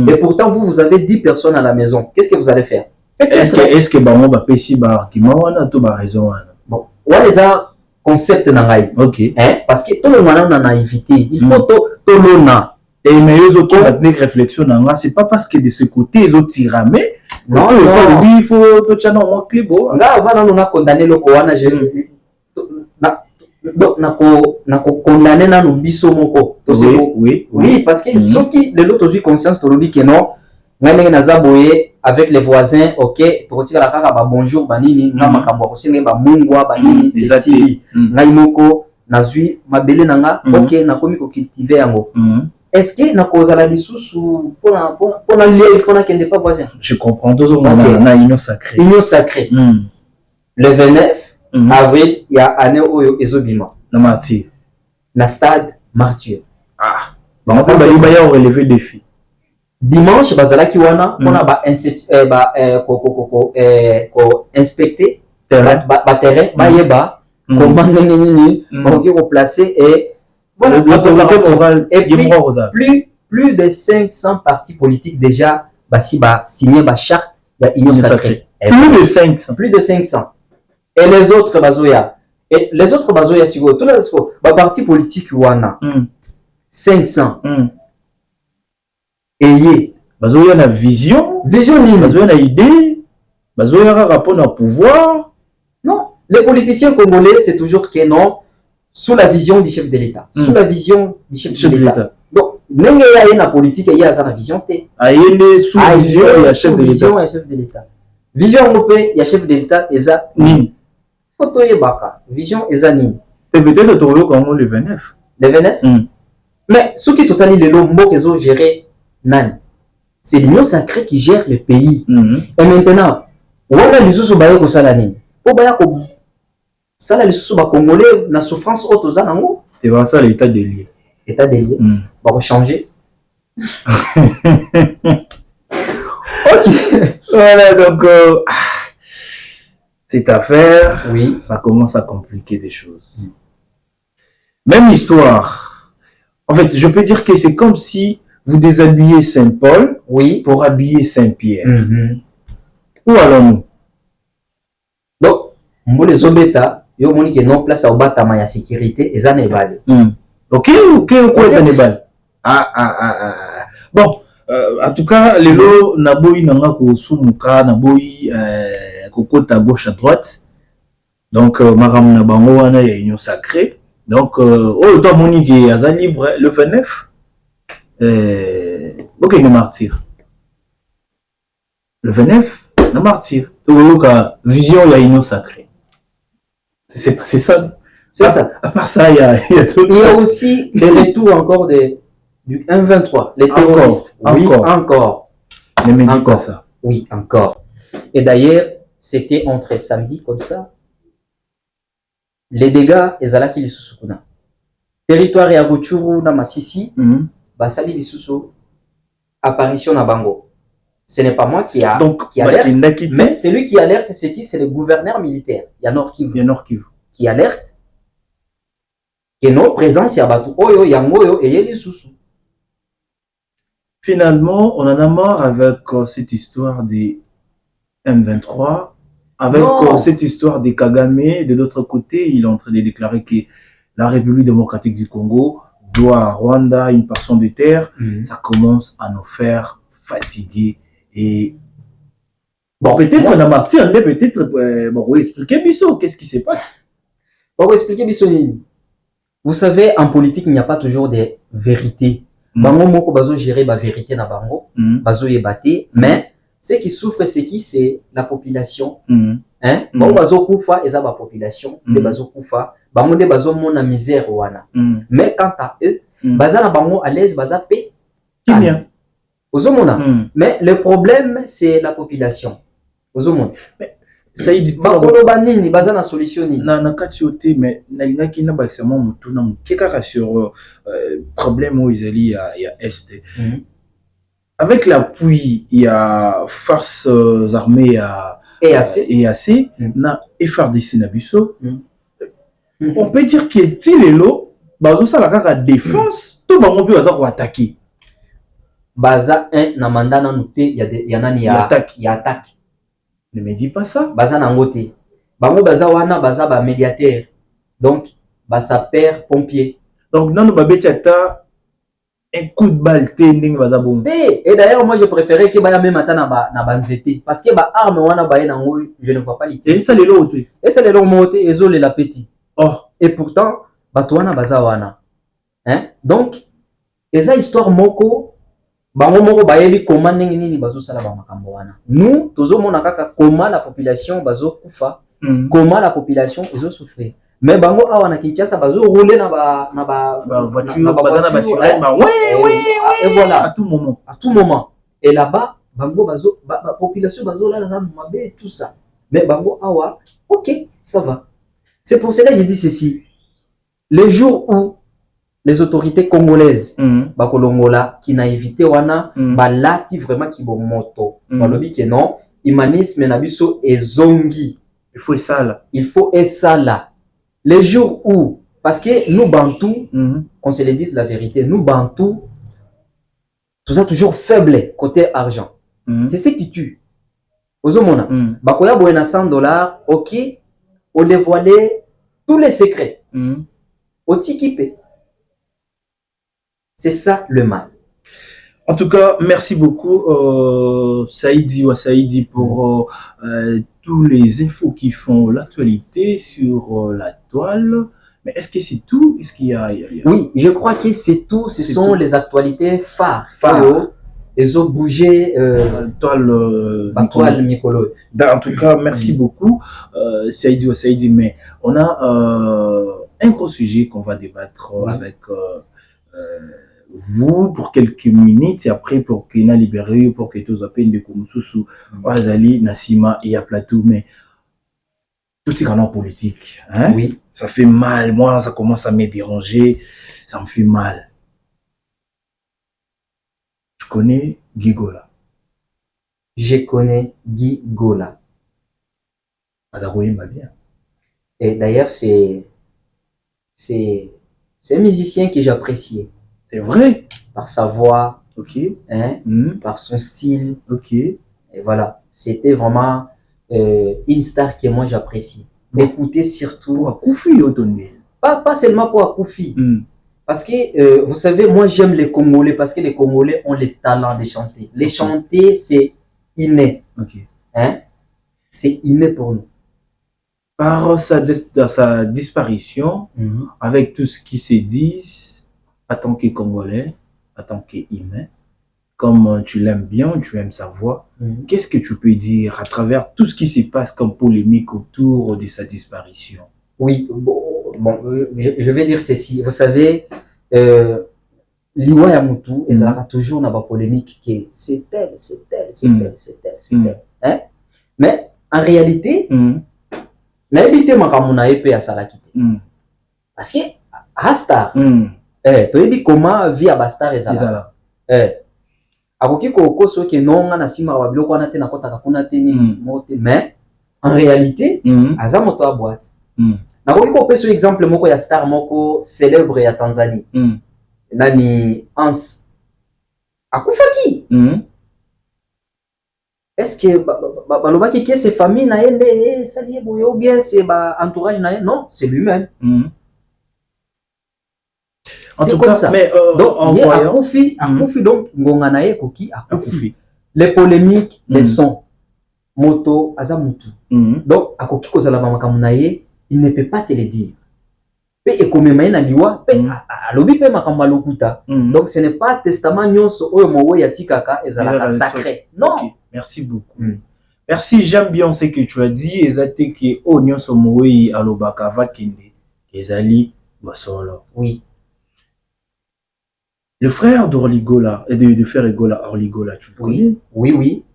S7: Et pourtant, vous avez 10 personnes à la maison. Qu'est-ce que vous allez faire?
S1: est-ce que bango ba pesi ba ki mawana to ba raison wana
S7: bon wala za concept na ngai
S1: OK
S7: parce que tout le monde na naïveté il faut to lona
S1: et mais eux autres qui réflexion nanga c'est pas parce que de ce côté ils ont tiramé
S7: non
S1: il faut to chana mo clibo
S7: nga va na condamner le koana je na ko condamner na no biso moko to oui parce que ceux qui les autres ont conscience to lobi que non ngane na zaboye avec les voisins OK tokotika la kaka ba bonjour banini na makambo ko singa ba mungwa banini ici ngai moko nazui mabele nanga OK na komi ko cultiver yango est-ce que na cause la lisusu pour la lier il faut na kende pas voisin
S1: je comprends deux autres na union sacrée
S7: le 29 avril il y a année oyo ezobima
S1: na martyr
S7: na stade martyr
S1: bon on va y relever défi
S7: dimanche bazalaki wana on a ba inspecter ba terrain ba yeba comment nini on ko placer et voilà et plus de 500 partis politiques déjà basi ba signé ba charte ya union sacrée plus de 500 et les autres bazoya sigo tous les ba partis politiques wana 500 et
S1: bazoya na vision
S7: nini
S1: bazoya na idée bazoya rapport na pouvoir
S7: non les politiciens congolais c'est toujours que non sous la vision du chef de l'État sous la vision du chef de l'État donc nenge ya na politique ya za na vision té
S1: ayende sous vision ya chef
S7: de l'État vision ngopé ya chef de l'État eza
S1: nini
S7: photo yebaka vision eza nini
S1: peut-être toyo comme le 29
S7: mais ce qui totali le mot qu'ils ont géré nani c'est l'union sacrée qui gère le pays et maintenant wana lisusu baye ko sala nini po baya ko sala lisusu ba congolais na souffrance auto za nango
S1: c'est pas ça l'état de lieu
S7: ba ko changer OK
S1: voilà donc cette affaire
S7: oui
S1: ça commence à compliquer des choses même histoire en fait je peux dire que c'est comme si vous déshabillez Saint-Paul
S7: oui
S1: pour habiller Saint-Pierre où allons-nous
S7: donc mbole zobeta yo moni que non place au batama ya sécurité eza na ebale
S1: OK quoi nebal bon en tout cas lelo naboyi nanga ko sumuka naboyi kokota gauche à droite donc maram na bango wana ya union sacrée donc autant moni que aza libre le 29 OK le martyr le 29 le martyr to ka vision ya union sacrée c'est ça à part ça il y
S7: a aussi les retours encore du M23 les terroristes encore
S1: ne me dis pas ça
S7: oui encore et d'ailleurs c'était entre samedi comme ça les dégâts ezalaki lisusu kuna territoire ya Rutshuru na Masisi basali lisusu apparition na bango ce n'est pas moi qui alerte mais celui qui alerte c'est le gouverneur militaire ya Nord Kivu qui alerte que non présence ya batu oyo yango et lisusu.
S1: Finalement on en a marre avec cette histoire des M23 avec cette histoire des Kagame. De l'autre côté il est en train de déclarer que la République démocratique du Congo doit à Rwanda une portion de terre. Ça commence à nous faire fatiguer et bon peut-être la martyr peut-être bon expliquer biso qu'est-ce qui se passe.
S7: Bon expliquer biso. Vous savez en politique il n'y a pas toujours de vérité. Bango moko bazo gérer ba vérité na bango bazo yebate mais ce qui souffre c'est la population hein bango bazo kufa eza ba population de bazo kufa bango de bazo mona misère wana mais quant à eux baza na bango à l'aise baza pe
S1: bien
S7: ozomona mais le problème c'est la population ozomona
S1: ça y dit
S7: pas koloba nini baza na solution nini
S1: na kati yote mais na lingaki na bakisama mutu na mukeka sur problème où ils y a est avec l'appui il y a forces armées à EAC na FARDC na biso on peut dire que tilelo bazo sala kaka défense to bango bi baza ko attaquer
S7: baza un na mandat na nuté ya nani ya attaque
S1: Ne me dis pas ça.
S7: Baza nangote. Bango baza wana baza ba médiateur. Donc basa père pompier.
S1: Donc non babeti ata un coup de balle tending baza bon.
S7: Et d'ailleurs moi je préférais que baya même ata na banzete parce que ba arme wana baye nango je ne vois pas l'idée.
S1: Et ça les lots.
S7: Et ça les lots monté ezo la petit.
S1: Oh.
S7: Et pourtant bato wana baza wana. Hein? Donc eza histoire moko bango moko bayebi comment ndenge nini bazo sala ba makambo wana. Nous tozo mona kaka comment la population bazo kufa, comment la population ezo souffrir. Mais bango awa na Kinshasa bazo rouler na ba
S1: voiture, ouais,
S7: et voilà
S1: à tout moment.
S7: À tout moment. Et là-bas bango bazo population bazo là na mabe tout ça. Mais bango awa OK, ça va. C'est pour cela que j'ai dit ceci. Les jours où les autorités congolaises, bakolongola, qui n'a évité wana, balati vraiment qui bon moto. Balobi que non, humanisme nabiso et zongi.
S1: Il faut ça là.
S7: Il faut et ça là. Les jours où, parce que nous Bantous, qu'on se le dise la vérité, nous Bantous, tout ça toujours faible côté argent. C'est ce qui tue. Ozomona, bakoya boena $100, ok, on dévoilé tous les secrets. Au tikipé. C'est ça le mal.
S1: En tout cas, merci beaucoup Saïdi Saïdi pour tous les infos qui font l'actualité sur la toile. Mais est-ce que c'est tout? Est-ce qu'il y a...
S7: Oui, je crois que c'est tout. Ce sont les actualités phares. Ils ont bougé
S1: toile
S7: Mikolo.
S1: En tout cas, merci beaucoup Saïdi Saïdi. Mais on a un gros sujet qu'on va débattre avec... vous pour quelques minutes et après pour qu'il y ait libéré pour que tous appellent de Koumoussou Azali Nassima et à plateau mais tout ces canaux politiques hein
S7: oui
S1: ça fait mal moi ça commence à me déranger ça me fait mal. Tu connais Guy Gola?
S7: Je connais Guy Gola.
S1: Bien.
S7: Et d'ailleurs c'est un musicien que j'appréciais.
S1: C'est vrai.
S7: Par sa voix,
S1: ok,
S7: hein, par son style,
S1: ok.
S7: Et voilà, c'était vraiment une star que moi j'apprécie. D'écouter surtout.
S1: Pour Akoufi,
S7: pas seulement pour Akoufi. Parce que vous savez, moi j'aime les Congolais parce que les Congolais ont le talent de chanter. Les chanter, c'est inné.
S1: Ok.
S7: Hein? C'est inné pour nous.
S1: Par sa disparition, avec tout ce qui se dit. En tant que Congolais, en tant qu'humain, comme tu l'aimes bien, tu aimes sa voix, qu'est-ce que tu peux dire à travers tout ce qui se passe comme polémique autour de sa disparition?
S7: Oui, je vais dire ceci. Vous savez, Liwa Yamutu, il y a toujours une polémique qui est c'est elle, c'est elle, c'est elle, c'est elle, c'est elle. Hein? Mais en réalité, n'habitez ma kamuna épée à Salakite. Parce que Astar, tu as comment via Bastar et Zala. Akoki ko so ke nonga na sima wa biloko na te na kota kakuna te ni mote mais en réalité aza moto a boîte. Na koki ko peso exemple moko ya star moko célèbre ya Tanzanie. Nani Hans akufaki. Est-ce que balobaki que ses familles na yende salié boyo ou bien c'est ba entourage na non, c'est lui-même. C'est comme ça. Mais donc, Akoufi, donc, Ngonganae Koki, Akoufi. Les polémiques, les sons, moto, azamutu. Donc, Akoki Kozalaba Makamunaye, il ne peut pas te le dire. Et comme Maïna Liwa, alobi pe Makamalokuta. Donc, ce n'est pas testament nyonso oyo mowo ya tikaka ezalaka sacré. Non.
S1: Okay. Merci beaucoup. Merci, j'aime bien ce que tu as dit. Ezate ke o nyonso mowo alobaka vakende ezali bosolo.
S7: Oui.
S1: Le frère d'Orligola, de frère Egola, Orligola, tu le connais?
S7: Oui, oui.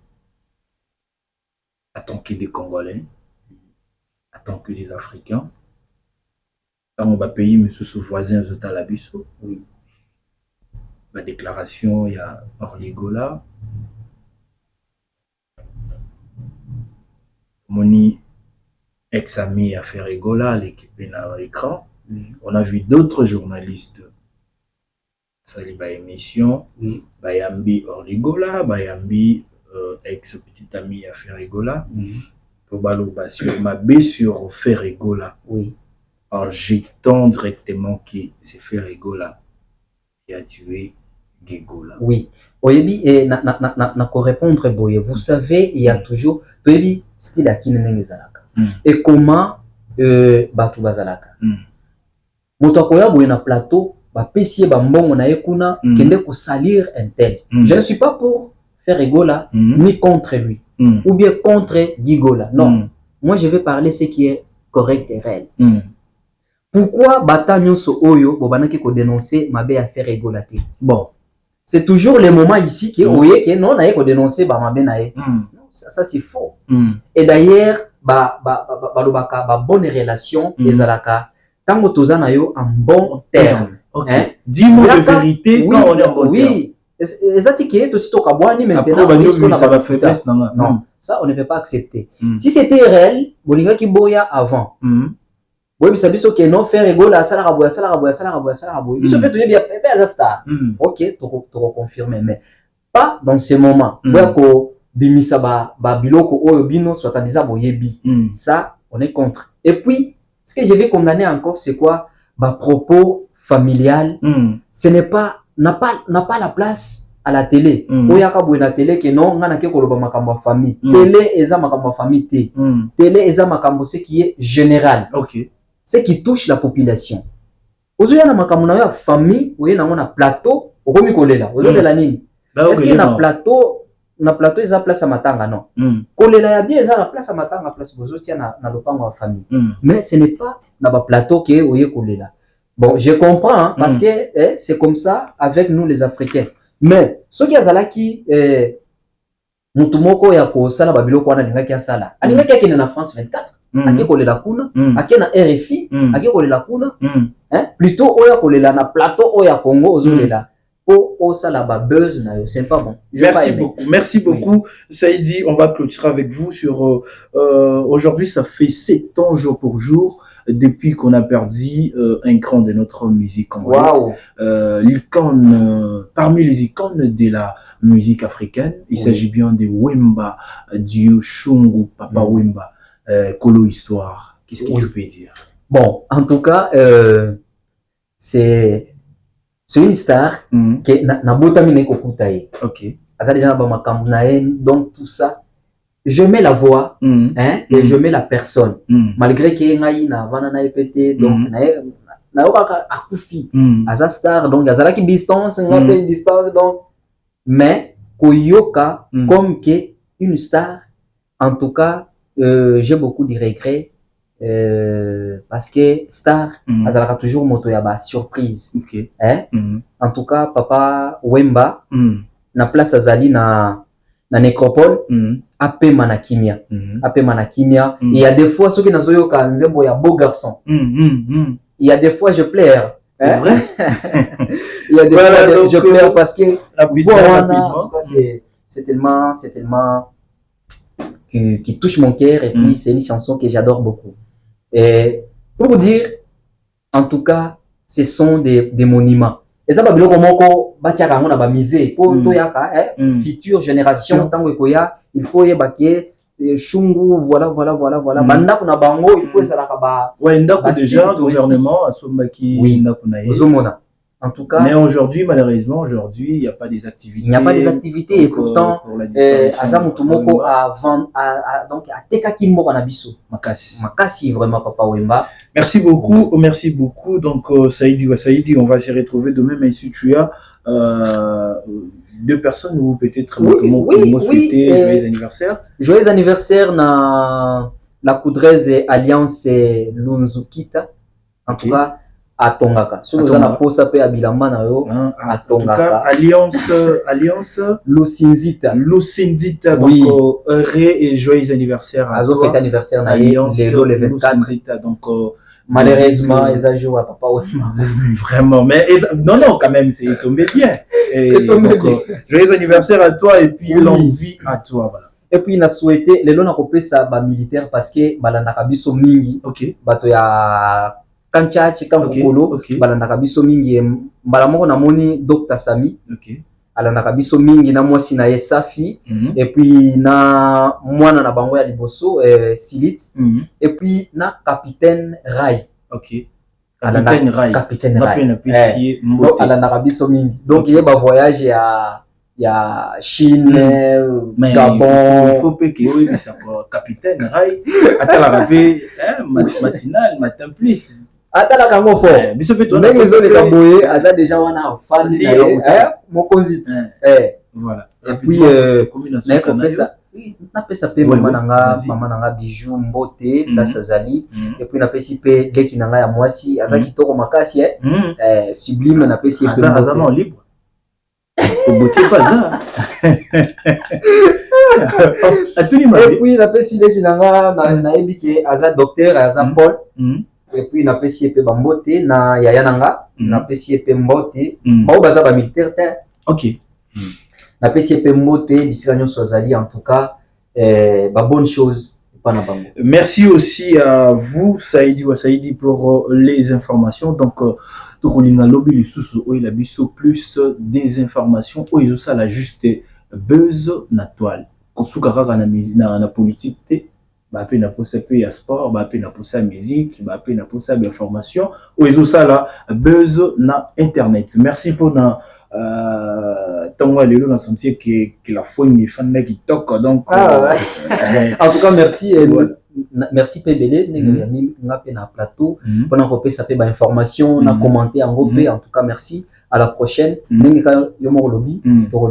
S1: En tant que des Congolais, en tant que des Africains, dans mon pays, mais sous voisin, Zotalabiso.
S7: Oui.
S1: La déclaration, il y a Orligola. Mon ex-ami a fait Egola, l'équipe est à l'écran. On a vu d'autres journalistes. Sali ba émission, Bayambi Orligola, Bayambi ex-petit ami à Ferregola, pour baloba sur ma baie sur Ferregola.
S7: Oui.
S1: En jetant directement que c'est Ferregola qui a tué Gegola.
S7: Oui. Oyebi, et na ko répondre boye. Vous savez, il y a toujours, oyebi, style à qui n'engezalaka. Et comment, batu bazalaka. Moto akoya boye na plateau, ba pesie ba mbongo na ekuna, kende ko salir un tel. Je ne suis pas pour Ferregola, ni contre lui, ou bien contre Gigola. Non. Moi, je vais parler ce qui est correct et réel. Pourquoi bata nyonso oyo bobanaki ko dénoncer mabe à Ferregola te? Bon, c'est toujours le moment ici que oye que non na ko dénoncer ba mabe na ye. Ça c'est faux. Et d'ailleurs ba bonne relation ezalaka tango tozana yo en bon terme. Hein?
S1: Dis-moi la vérité quand on est en bon terme.
S7: Oui. Exactement, maintenant. Non, ça on ne peut pas accepter. Si c'était réel, bolinga ki boya avant. Oui, mais ça veut dire que non faire Ferregola ça la raboya. Ils peut te bien à star. OK, tu confirmer mais pas dans ce moment. Ko bimisa ba biloko oyo bino soit disant boyebi. Ça on est contre. Et puis ce que je vais condamner encore c'est quoi? Ba propos familial. Ce n'est pas n'a pas la place à la télé. Oyaka boye na télé que non ngana ke koloba makambo famille. Télé eza makambo famille té. Télé eza makambo ce qui est général.
S1: OK.
S7: Ce qui touche la population. Ozoya na makambo na famille, oye na ngona plateau, okomi kolela. Ozolela nini? Est-ce que na plateau eza place à matanga non? Kolela ya bien eza na place à matanga place bozotia na lopango wa famille. Mais ce n'est pas na ba plateau que oye kolela. Bon, je comprends hein, parce que c'est comme ça avec nous les Africains. Mais ce qui azalaki mutumoko ya ko sala babiloko wana lingaki ya sala. Alingaki akene na France 24, ake kolela kuna, ake na RFI, ake kolela kuna. Hein? Plutôt oya kolela na plateau oya Congo ozolela. O sala ba buzz na yo, c'est pas bon.
S1: Merci beaucoup. Merci beaucoup Saïdi, on va clôturer avec vous sur aujourd'hui ça fait 7 ans jour pour jour. Depuis qu'on a perdu un grand de notre musique congolaise, l'icône, parmi les icônes de la musique africaine, il s'agit bien de Wemba, du Shungu, Papa Wemba, Kolo Histoire. Qu'est-ce que tu peux dire?
S7: Bon, en tout cas, c'est une star qui n'a pas terminé au Koutaï.
S1: Ok.
S7: Donc tout ça. Je mets la voix et je mets la personne. Malgré que ngai na vana na epete donc na yoka akufi aza star donc azala ki distance une distance donc mais koyoka comme que une star en tout cas j'ai beaucoup de regrets parce que star azala toujours moto ya ba surprise.
S1: OK.
S7: En tout cas Papa Wemba na place azali na nécropole ape manakimia ape manakimia il y a des fois ceux qui nazoyo ka nzembo ya beau garçon il y a des fois je pleure
S1: c'est vrai.
S7: Il y a des fois je pleure parce que c'est tellement qui touche mon cœur et puis c'est une chanson que j'adore beaucoup et pour dire en tout cas ce sont des monuments. Et ça, biloko moko batia kango na ba misé pour toyaka future génération tango ekoya il faut yebake Shungu voilà banda kuna bango il faut ça la ba
S1: ndako déjà gouvernement asomaki ndako na ye
S7: ozomona en tout cas
S1: mais aujourd'hui malheureusement aujourd'hui il n'y a pas des activités.
S7: Il n'y a pas des activités et pourtant azamutu moko donc atekaki moko na biso makasi vraiment Papa Wemba.
S1: Merci beaucoup donc Saïdi on va se retrouver demain mais si tu as deux personnes ou peut-être souhaiter joyeux anniversaire.
S7: Joyeux anniversaire na la Coudrez Alliance Lunzukita en tout cas à Tongaka. Si vous en avez posé pe abilamba na yo à Tongaka.
S1: Alliance
S7: Lusinzita
S1: donc et joyeux anniversaire à
S7: toi. Fête anniversaire na Alliance le 24
S1: donc
S7: malheureusement ils ont joué à Papa Wemba.
S1: Vraiment mais non quand même c'est tombé bien. Joyeux anniversaire à toi et puis longue vie à toi voilà.
S7: Et puis na souhaité lelo na kopesa ba militaire parce que balandaka biso mingi bato ya kanchachi kamukolo balandaka biso mingi mbala moko na moni Dr Sami alandaka biso mingi na mwasi na ye Safi et puis na mwana na bango ya liboso Silit et puis na Capitaine Rai.
S1: OK. Capitaine Rai.
S7: Capitaine Rai. Donc alandaka biso mingi. Donc il y a ba voyage ya Chine, Gabon.
S1: Il faut pas que oui ça Capitaine Rai atala rapé matinal matin plus.
S7: Atala kango fo.
S1: Biso pe to.
S7: Mais les autres kaboye aza déjà wana fan mokonzit.
S1: Voilà.
S7: Et puis na pesa pe mama nanga bijou mbote place azali et puis na pesi pe leki nanga ya mwasi aza kitoko makasi sublime na pesi pe
S1: aza non libre. Obotie pas ça.
S7: Et puis na pesi leki nanga na ebike aza docteur aza Paul. Et puis na pesi pe bambote na yaya nanga na pesi pe mbote ba baza ba militaire terre.
S1: OK.
S7: Na pesi pe mbote bisika nyonso azali en tout cas ba bonne chose pana bango.
S1: Merci aussi à vous Saïdi pour les informations. Donc tokolinga lobi lisusu oyo la biso plus des informations oyo ça la juste buzz na toile. Kosuka kaka na politique te. Ba pe na posa pe ya sport, ba pe na posa musique, ba pe na posa information oyo ça la buzz na internet. Merci pour na tant lelo na sentir que la foi ni fan qui toque donc
S7: en tout cas merci merci Pebele nga pe na plateau pendant qu'on peut saper ba information na commenter en groupe en tout cas merci à la prochaine ninga yo mo lobby to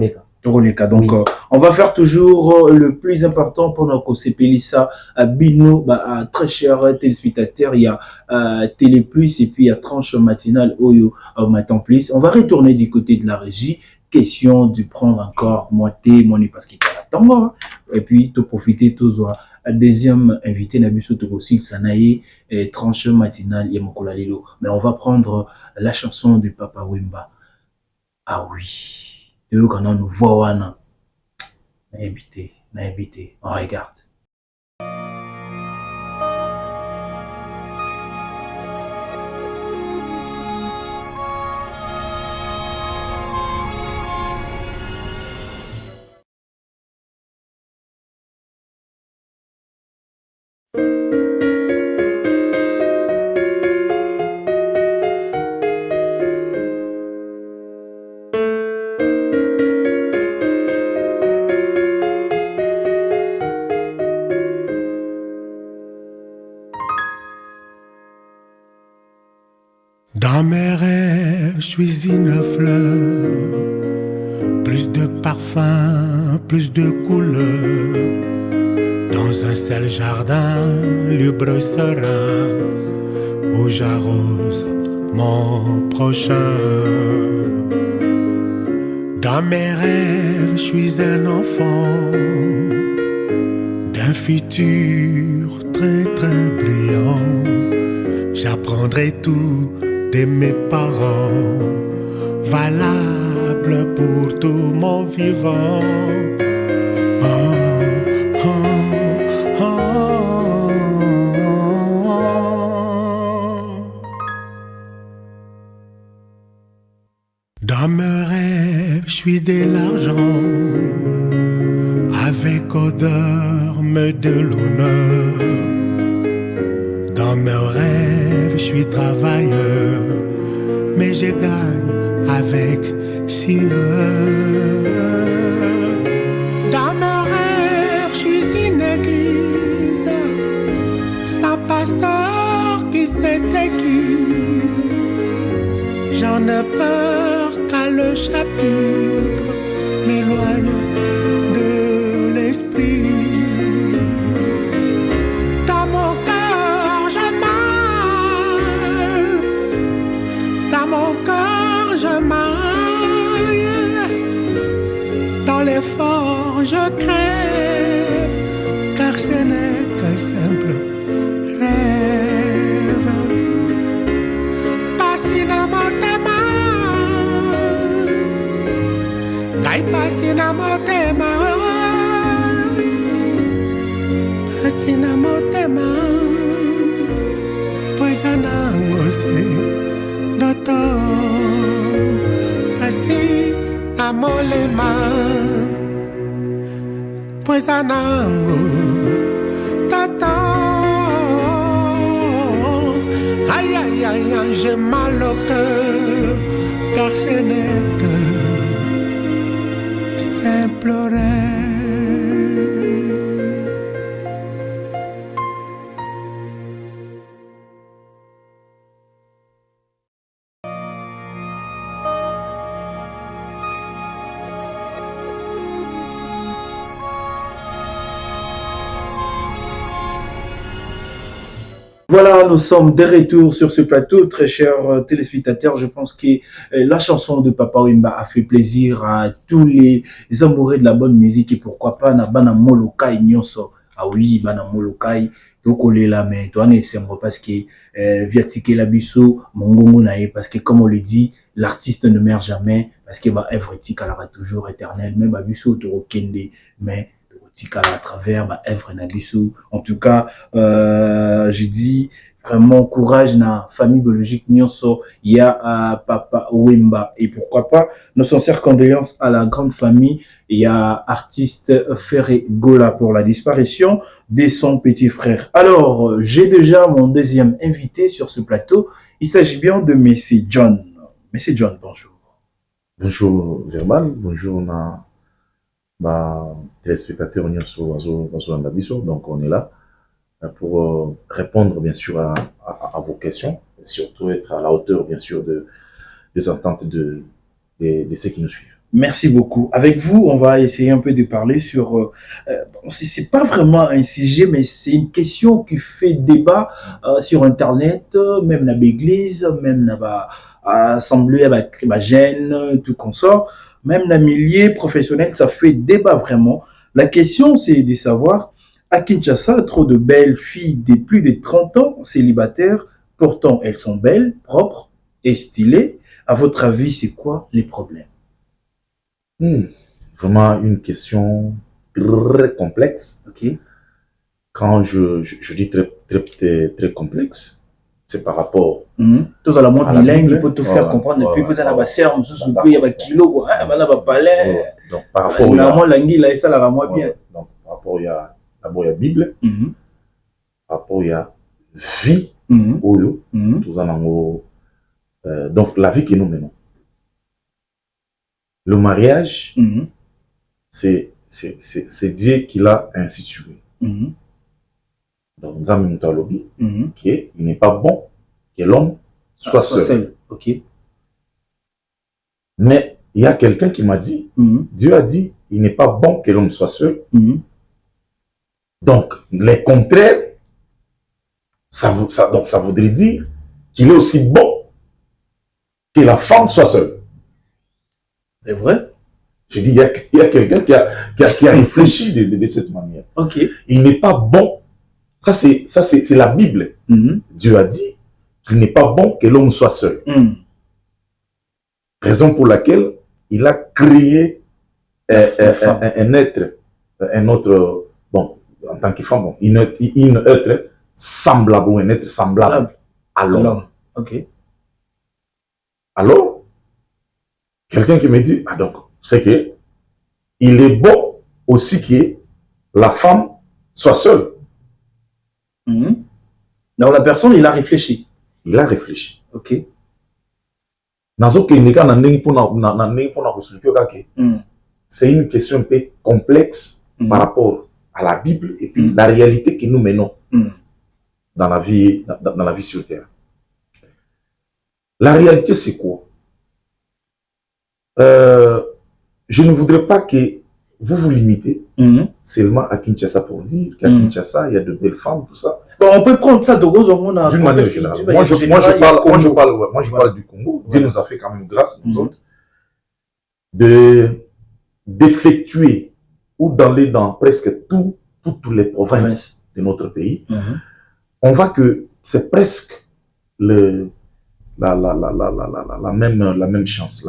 S1: donc on va faire toujours le plus important pendant qu'on s'épélissa Bino très cher téléspectateurs, il y a Télé Plus et puis il y a tranche matinale Oyo Matin Plus. On va retourner du côté de la régie, question de prendre encore moitié money parce qu'il y a la tango et puis de profiter toujours deuxième invité Nabiso Togosil Sanaye tranche matinale Yamokola Lilo. Mais on va prendre la chanson de Papa Wemba. Ah oui. Quand on nous voit, on a invité, on regarde.
S8: Dans mes rêves, je suis une fleur, plus de parfums, plus de couleurs. Dans un seul jardin, libre serein, où j'arrose mon prochain. Dans mes rêves, je suis un enfant d'un futur très très brillant. J'apprendrai tout de mes parents, valable pour tout mon vivant. Oh, oh, oh. Dans mes rêves, je suis de l'argent, avec odeur, mais de l'honneur. Dans mes rêves, je suis travailleur, mais je gagne avec sueur. Dans mes rêves, je suis une église, sans pasteur qui se déguise. J'en ai peur qu'à le chapitre m'éloigne de l'esprit. Je crève, car ce n'est qu'un simple rêve. Passina motema, gai passina motema, passina motema, pois anangosi doto, passina na molema poeza nango tata. Aïe aïe aïe, j'ai mal au cœur car ce n'est que simple rêve.
S1: Voilà, nous sommes de retour sur ce plateau, très chers téléspectateurs. Je pense que la chanson de Papa Wemba a fait plaisir à tous les amoureux de la bonne musique et pourquoi pas na bana molokai nyonso. Ah oui, bana molokai donc on est là mais toi n'est parce que viatike la biso mongongo nae parce que comme on le dit, l'artiste ne meurt jamais parce que ba œuvre tikala toujours éternelle, même biso to kende mais à travers ma œuvre Nabisu. En tout cas, je dis vraiment courage na famille biologique Nyonso, il y a Papa Wemba et pourquoi pas nos sincères condoléances à la grande famille. Il y a artiste Ferré Gola pour la disparition de son petit frère. Alors, j'ai déjà mon deuxième invité sur ce plateau. Il s'agit bien de Monsieur John. Monsieur John, bonjour.
S9: Bonjour Vermal, bonjour na téléspectateurs donc on est là pour répondre bien sûr à vos questions et surtout être à la hauteur bien sûr des attentes de ceux qui nous suivent.
S1: Merci beaucoup. Avec vous, on va essayer un peu de parler sur... c'est pas vraiment un sujet, mais c'est une question qui fait débat sur Internet, même dans l'église, même dans l'assemblée, avec la gêne, tout consort. Même dans le milieu professionnel, ça fait débat vraiment. La question, c'est de savoir, à Kinshasa, trop de belles filles de plus de 30 ans, célibataires, pourtant elles sont belles, propres et stylées. À votre avis, c'est quoi les problèmes?
S9: Vraiment une question très complexe.
S1: Okay.
S9: Quand je dis très complexe, c'est par rapport
S1: tous à la moins bilingue, il faut te faire comprendre. Et puis, vous avez un serre, il y a un kilo, un palais.
S9: Donc, par rapport
S1: à la langue, là, ça la moins bien.
S9: Donc, par rapport, il y a d'abord la Bible. Par rapport, il y a vie. Donc, la vie que nous menons. Le mariage, c'est Dieu qui l'a institué. Donc, nous avons il n'est pas bon que l'homme soit seul.
S1: Okay.
S9: Mais il y a quelqu'un qui m'a dit, Dieu a dit, il n'est pas bon que l'homme soit seul. Donc, les contraires, ça voudrait dire qu'il est aussi bon que la femme soit seule.
S1: C'est vrai?
S9: Je dis, il y a quelqu'un qui a réfléchi de cette manière.
S1: Okay.
S9: Il n'est pas bon. Ça, c'est la Bible. Dieu a dit qu'il n'est pas bon que l'homme soit seul. Raison pour laquelle il a créé un être, un autre, bon, en tant que femme, bon, une être semblable ou un être semblable à l'homme.
S1: Okay.
S9: Alors, quelqu'un qui me dit, ah donc, c'est que il est bon aussi que la femme soit seule.
S1: Donc la personne, il a réfléchi.
S9: Il a réfléchi.
S1: Ok.
S9: C'est une question un peu complexe par rapport à la Bible et puis la réalité que nous menons dans la vie sur Terre. La réalité, c'est quoi? Je ne voudrais pas que vous vous limitez seulement à Kinshasa pour dire qu'à Kinshasa, il y a de belles femmes, tout ça.
S1: Bon, on peut prendre ça
S9: d'une manière générale. Moi, je parle du Congo. Dieu nous a fait quand même grâce, nous autres, d'effectuer ou d'aller dans presque toutes les provinces de notre pays. On voit que c'est presque la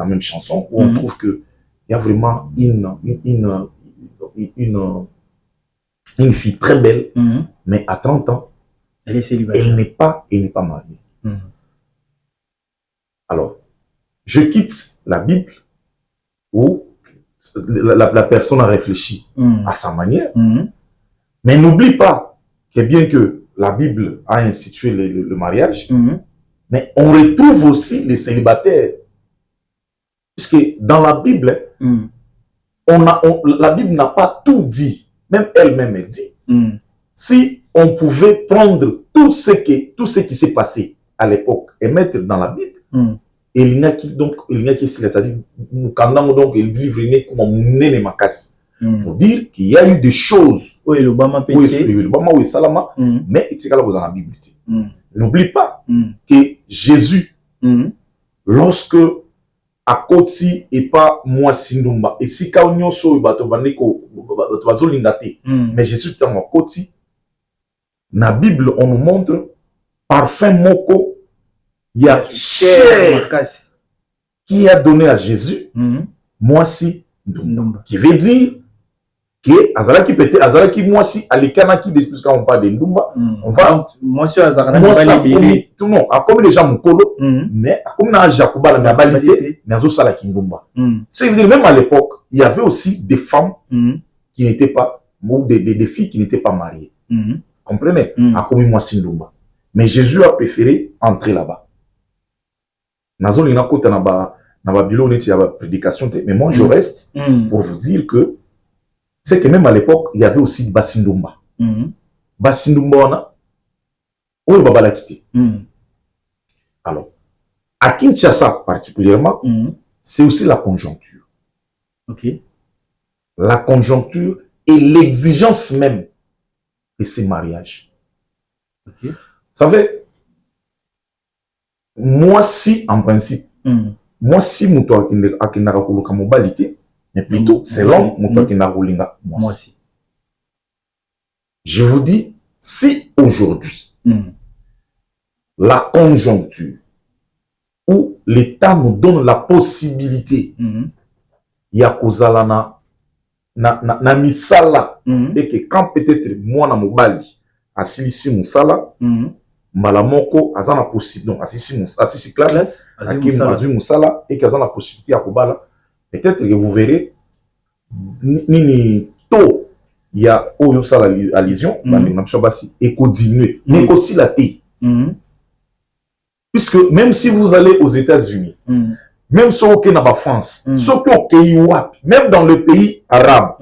S9: même chanson où on trouve que il y a vraiment une fille très belle, mais à 30 ans, elle n'est pas mariée. Alors, je quitte la Bible où la personne a réfléchi à sa manière. Mais n'oublie pas que bien que la Bible a institué le mariage, mais on retrouve aussi les célibataires. Puisque dans la Bible, la Bible n'a pas tout dit. Même elle-même elle dit. Si on pouvait prendre tout ce qui s'est passé à l'époque et mettre dans la Bible, et il n'y a qui donc c'est-à-dire donc il livre comme un makasi pour dire qu'il y a eu des choses
S1: oui l'Obama
S9: oui salama mais c'est là dans la Bible. N'oublie pas que Jésus lorsque à Koti et pas moi Sindumba et si kaunyo so bato bandeko bazo lingate mais Jésus t'a moi Koti na Bible on nous montre parfum moko il y a cher qui a donné à Jésus moi si Ndumba qui veut dire que azala qui peut-être azala qui moi si alikana qui depuis quand on parle de Ndumba on va
S1: moi si azala
S9: tout non a comme les gens mukolo mais comme na Jacoba la balité mais azo sala ki Ndumba c'est dire même à l'époque il y avait aussi des femmes qui n'étaient pas ou des filles qui n'étaient pas mariées comprenez a comme moi si Ndumba mais Jésus a préféré entrer là-bas. Nazon lina kota na ba bilo neti ya prédication mais moi je reste pour vous dire que c'est que même à l'époque il y avait aussi Basindumba. Basindumba wana oyo babala kiti. Alors à Kinshasa particulièrement c'est aussi la conjoncture.
S1: OK.
S9: La conjoncture et l'exigence même de ces mariages.
S1: OK.
S9: Vous savez moi si en principe moi si muto akinaka kuluka mobilité mais plutôt c'est l'homme muto akinaka kulinga moi si je vous dis si aujourd'hui la conjoncture où l'État nous donne la possibilité ya kozala na misala et que quand peut-être moi na mobali asilisi musala malamoko azana possible donc assisi classe azui musala et que azana possibilité ya kobala peut-être que vous verrez nini to ya oyo sala allusion na biso basi et continuer mais aussi la té puisque même si vous allez aux États-Unis même si vous êtes en France ceux qui ont pays même dans le pays arabe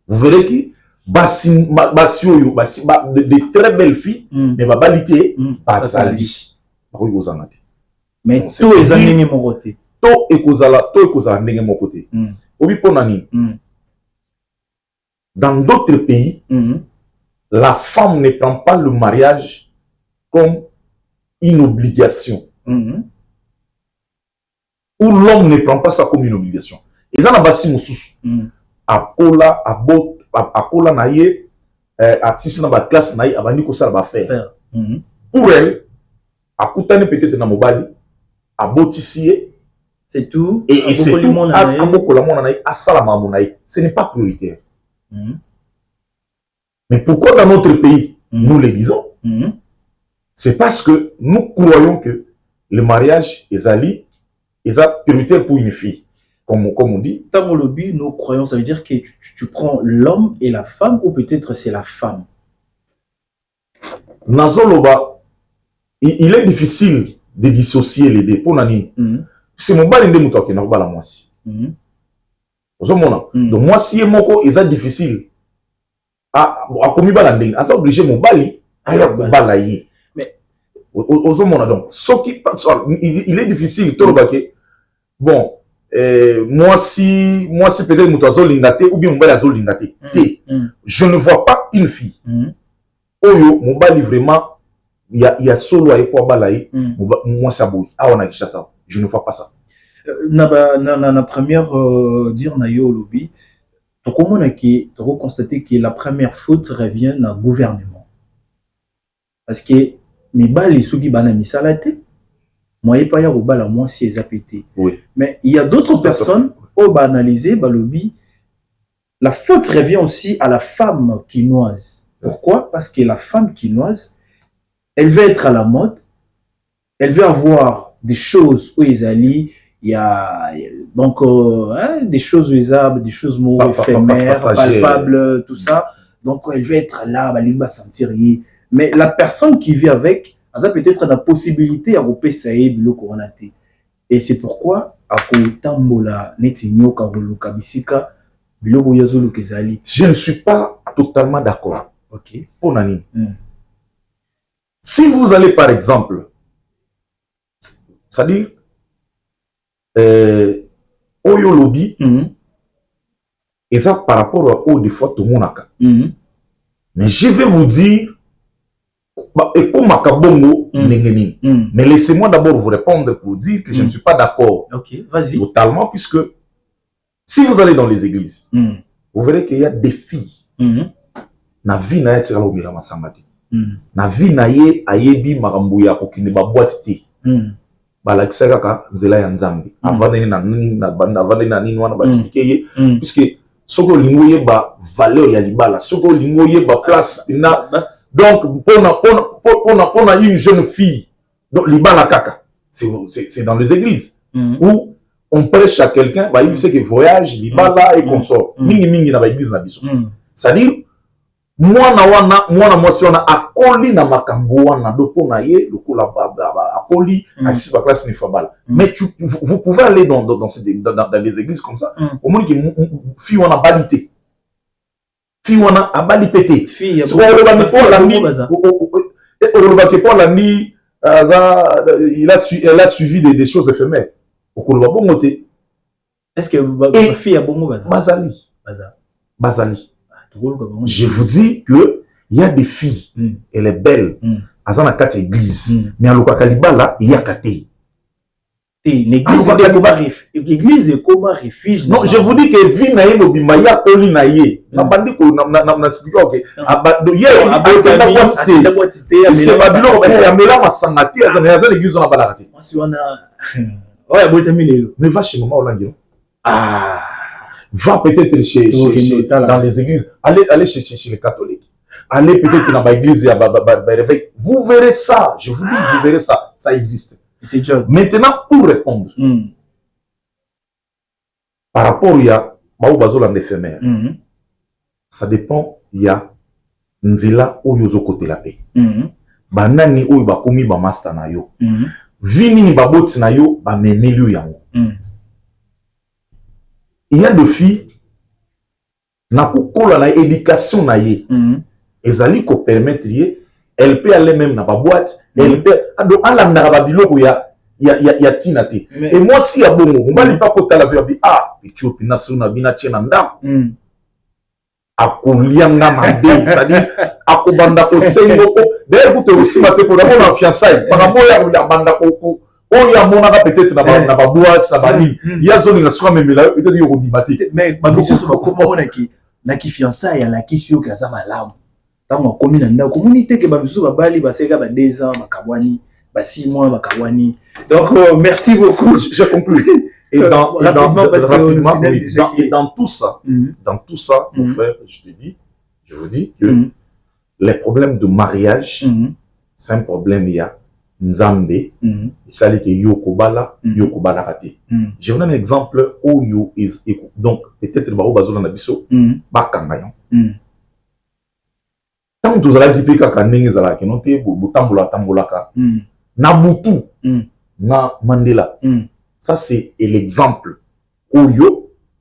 S9: vous verrez que de très belles filles mais babalité basali
S1: mais tout est aligné mon côté
S9: to ekozala ndenge mon côté obi pona nini dans d'autres pays la femme ne prend pas le mariage comme une obligation ou l'homme ne prend pas ça comme une obligation et ça na basi mosusu akola akola na ye atisi na ba classe na ye abandi ko sala ba faire pour elle akutane peut-être na mobali abotisi ye
S1: c'est tout
S9: et c'est tout abokola mona na ye asala mamu na ye ce n'est pas prioritaire mais pourquoi dans notre pays nous le disons c'est parce que nous croyons que le mariage est prioritaire pour une fille. Comme on dit.
S1: Dans le but, nous croyons, ça veut dire que tu prends l'homme et la femme, ou peut-être c'est la femme.
S9: Nazoloba, il est difficile de dissocier les deux. Pour Nani, c'est mon bal de mouton qui n'a pas la moitié. Donc, moi, si moko est difficile, comme il est obligé mon bali, mais donc, il est difficile, bon. Moi si peut-être mutazo lingate ou bien mobali azo lingate je ne vois pas une fille oyo mobali vraiment il y a solo ay po balaye moi ça boui on kisha ça je ne vois pas ça
S1: na première dire na yo lobby to komona ki to constater que la première faute revient na gouvernement parce que mibali soki bana misalate moi pas ya robala moi si les apété
S9: oui
S1: mais il y a d'autres personnes au banaliser balobi la faute revient aussi à la femme quinoise. Pourquoi? Parce que la femme quinoise elle veut être à la mode, elle veut avoir des choses où ils allient, il y a donc des choses usables, des choses éphémères, palpables, tout ça. Donc elle veut être là, elle va sentir. Mais la personne qui vit avec, elle a peut-être la possibilité à repérer ça le coronaté. Et c'est pourquoi à Tambola Netinyo Karolo Kabisika biloko yazolo kezali.
S9: Je ne suis pas totalement d'accord.
S1: OK.
S9: Pour Nani. Si vous allez par exemple, c'est-à-dire Oyo lobby, et ça par rapport à des fois tout le monde. Mais je vais vous dire, mais laissez-moi d'abord vous répondre pour dire que je ne suis pas d'accord.
S1: Ok, vas-y.
S9: Totalement, puisque si vous allez dans les églises, vous verrez qu'il y a des filles. Na vie na yetira lo mira masangati. Na vie na ye ayebi makambo ya kokine ba boîte te. Balakisa kaka zela ya nzambe. Avandeni na nini na banda avandeni na nini wana ba expliquer ye puisque soko lingo ye ba valeur ya libala, soko lingo ye ba place na donc pour une jeune fille donc libala kaka c'est dans les églises où on prêche à quelqu'un bah il sait que voyage libala et consort mingi na ba église na biso. C'est-à-dire mwana mwasi wana akoli na makambo wana doko na ye lokola akoli assis ba classe ni fabala. Mais vous pouvez aller dans les églises comme ça au moins que fille wana balité fille wana abali pété fille il a suivi des choses éphémères okoloba bongote.
S1: Est-ce que fille a bongo
S9: bazali je vous dis que il y a des filles, elle est belle, azana kati église, mais aloka kalibala il y a kate.
S1: L'église est comme un refuge.
S9: Non, je vous dis que vie na ye mobima ya koli na ye. Na bandi ko na expliquer OK. Abado ye abakenda quantité. Est-ce que babilo ya mela masangati azana l'église na balakati.
S1: Moi wana ouais botami lelo.
S9: Mais va chez maman Olangi. Ah va peut-être chez dans les églises, allez chez les catholiques, allez peut-être dans l'église, vous verrez ça, je vous dis, vous verrez ça, ça existe. Maintenant, pour répondre, par rapport il y a Baobazola éphémère, ça dépend, il y a Nzila ou Yozo côté la paix. Banani ou Bakomi Bamasta na yo, Vini ni Babot na yo, Bamenelu yango. Il y a des filles na kokola na éducation na ye ezali ko permettre ye elle peut aller même na ba boîte elle peut ado ala na ba biloko ya tinate et moi si ya bongo mbali pa kota la vie ah pichopi na suna bina chena nda akolianga mande c'est-à-dire akobanda ko sengo ko d'ailleurs vous te aussi mate pour la fiançailles par rapport ya banda ko oh ya monaka peut-être na ba boîte na ba ligne ya zone na soka memela peut-être yo kobimati
S1: mais ba misusu ba komona na ki fiançailles ya la kisio kaza malamu tango komi na ndako communauté ke ba misusu ba bali ba seka ba 2 ans makabwani ba 6 mois makabwani donc merci beaucoup
S9: je conclue et dans tout ça mon frère je vous dis que les problèmes de mariage c'est un problème il y a Nzambe, ça dit que Yokobala raté. Je vous donne un exemple où donc peut-être Baro Bazola Nabiso, Bakangayon. Tant que vous allez dire que Kaneng Zala, que non te Butambola Tambolaka, Nabutu, na Mandela. Ça c'est l'exemple où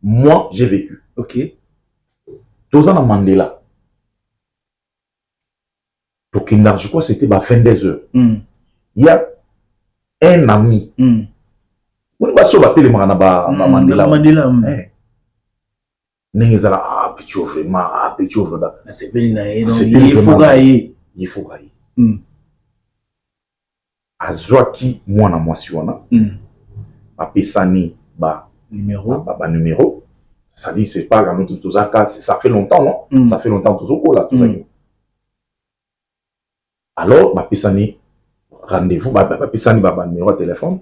S9: moi j'ai vécu.
S1: Ok.
S9: Tozana Mandela. Donc je crois que c'était 22 heures. Il y a un ami. On va sur la télé, Mandela. Nengezala, ah, petit vraiment, ah, petit vraiment.
S1: C'est bien,
S9: il faut gagner. Azwaki, moi, na moi, si on a. Pesani, numéro. Ça dit, c'est pas grave, ça fait longtemps, non? Ça fait longtemps, tout ça, là, tout ça. Alors, Pesani, rendez-vous, Pesani, numéro de téléphone.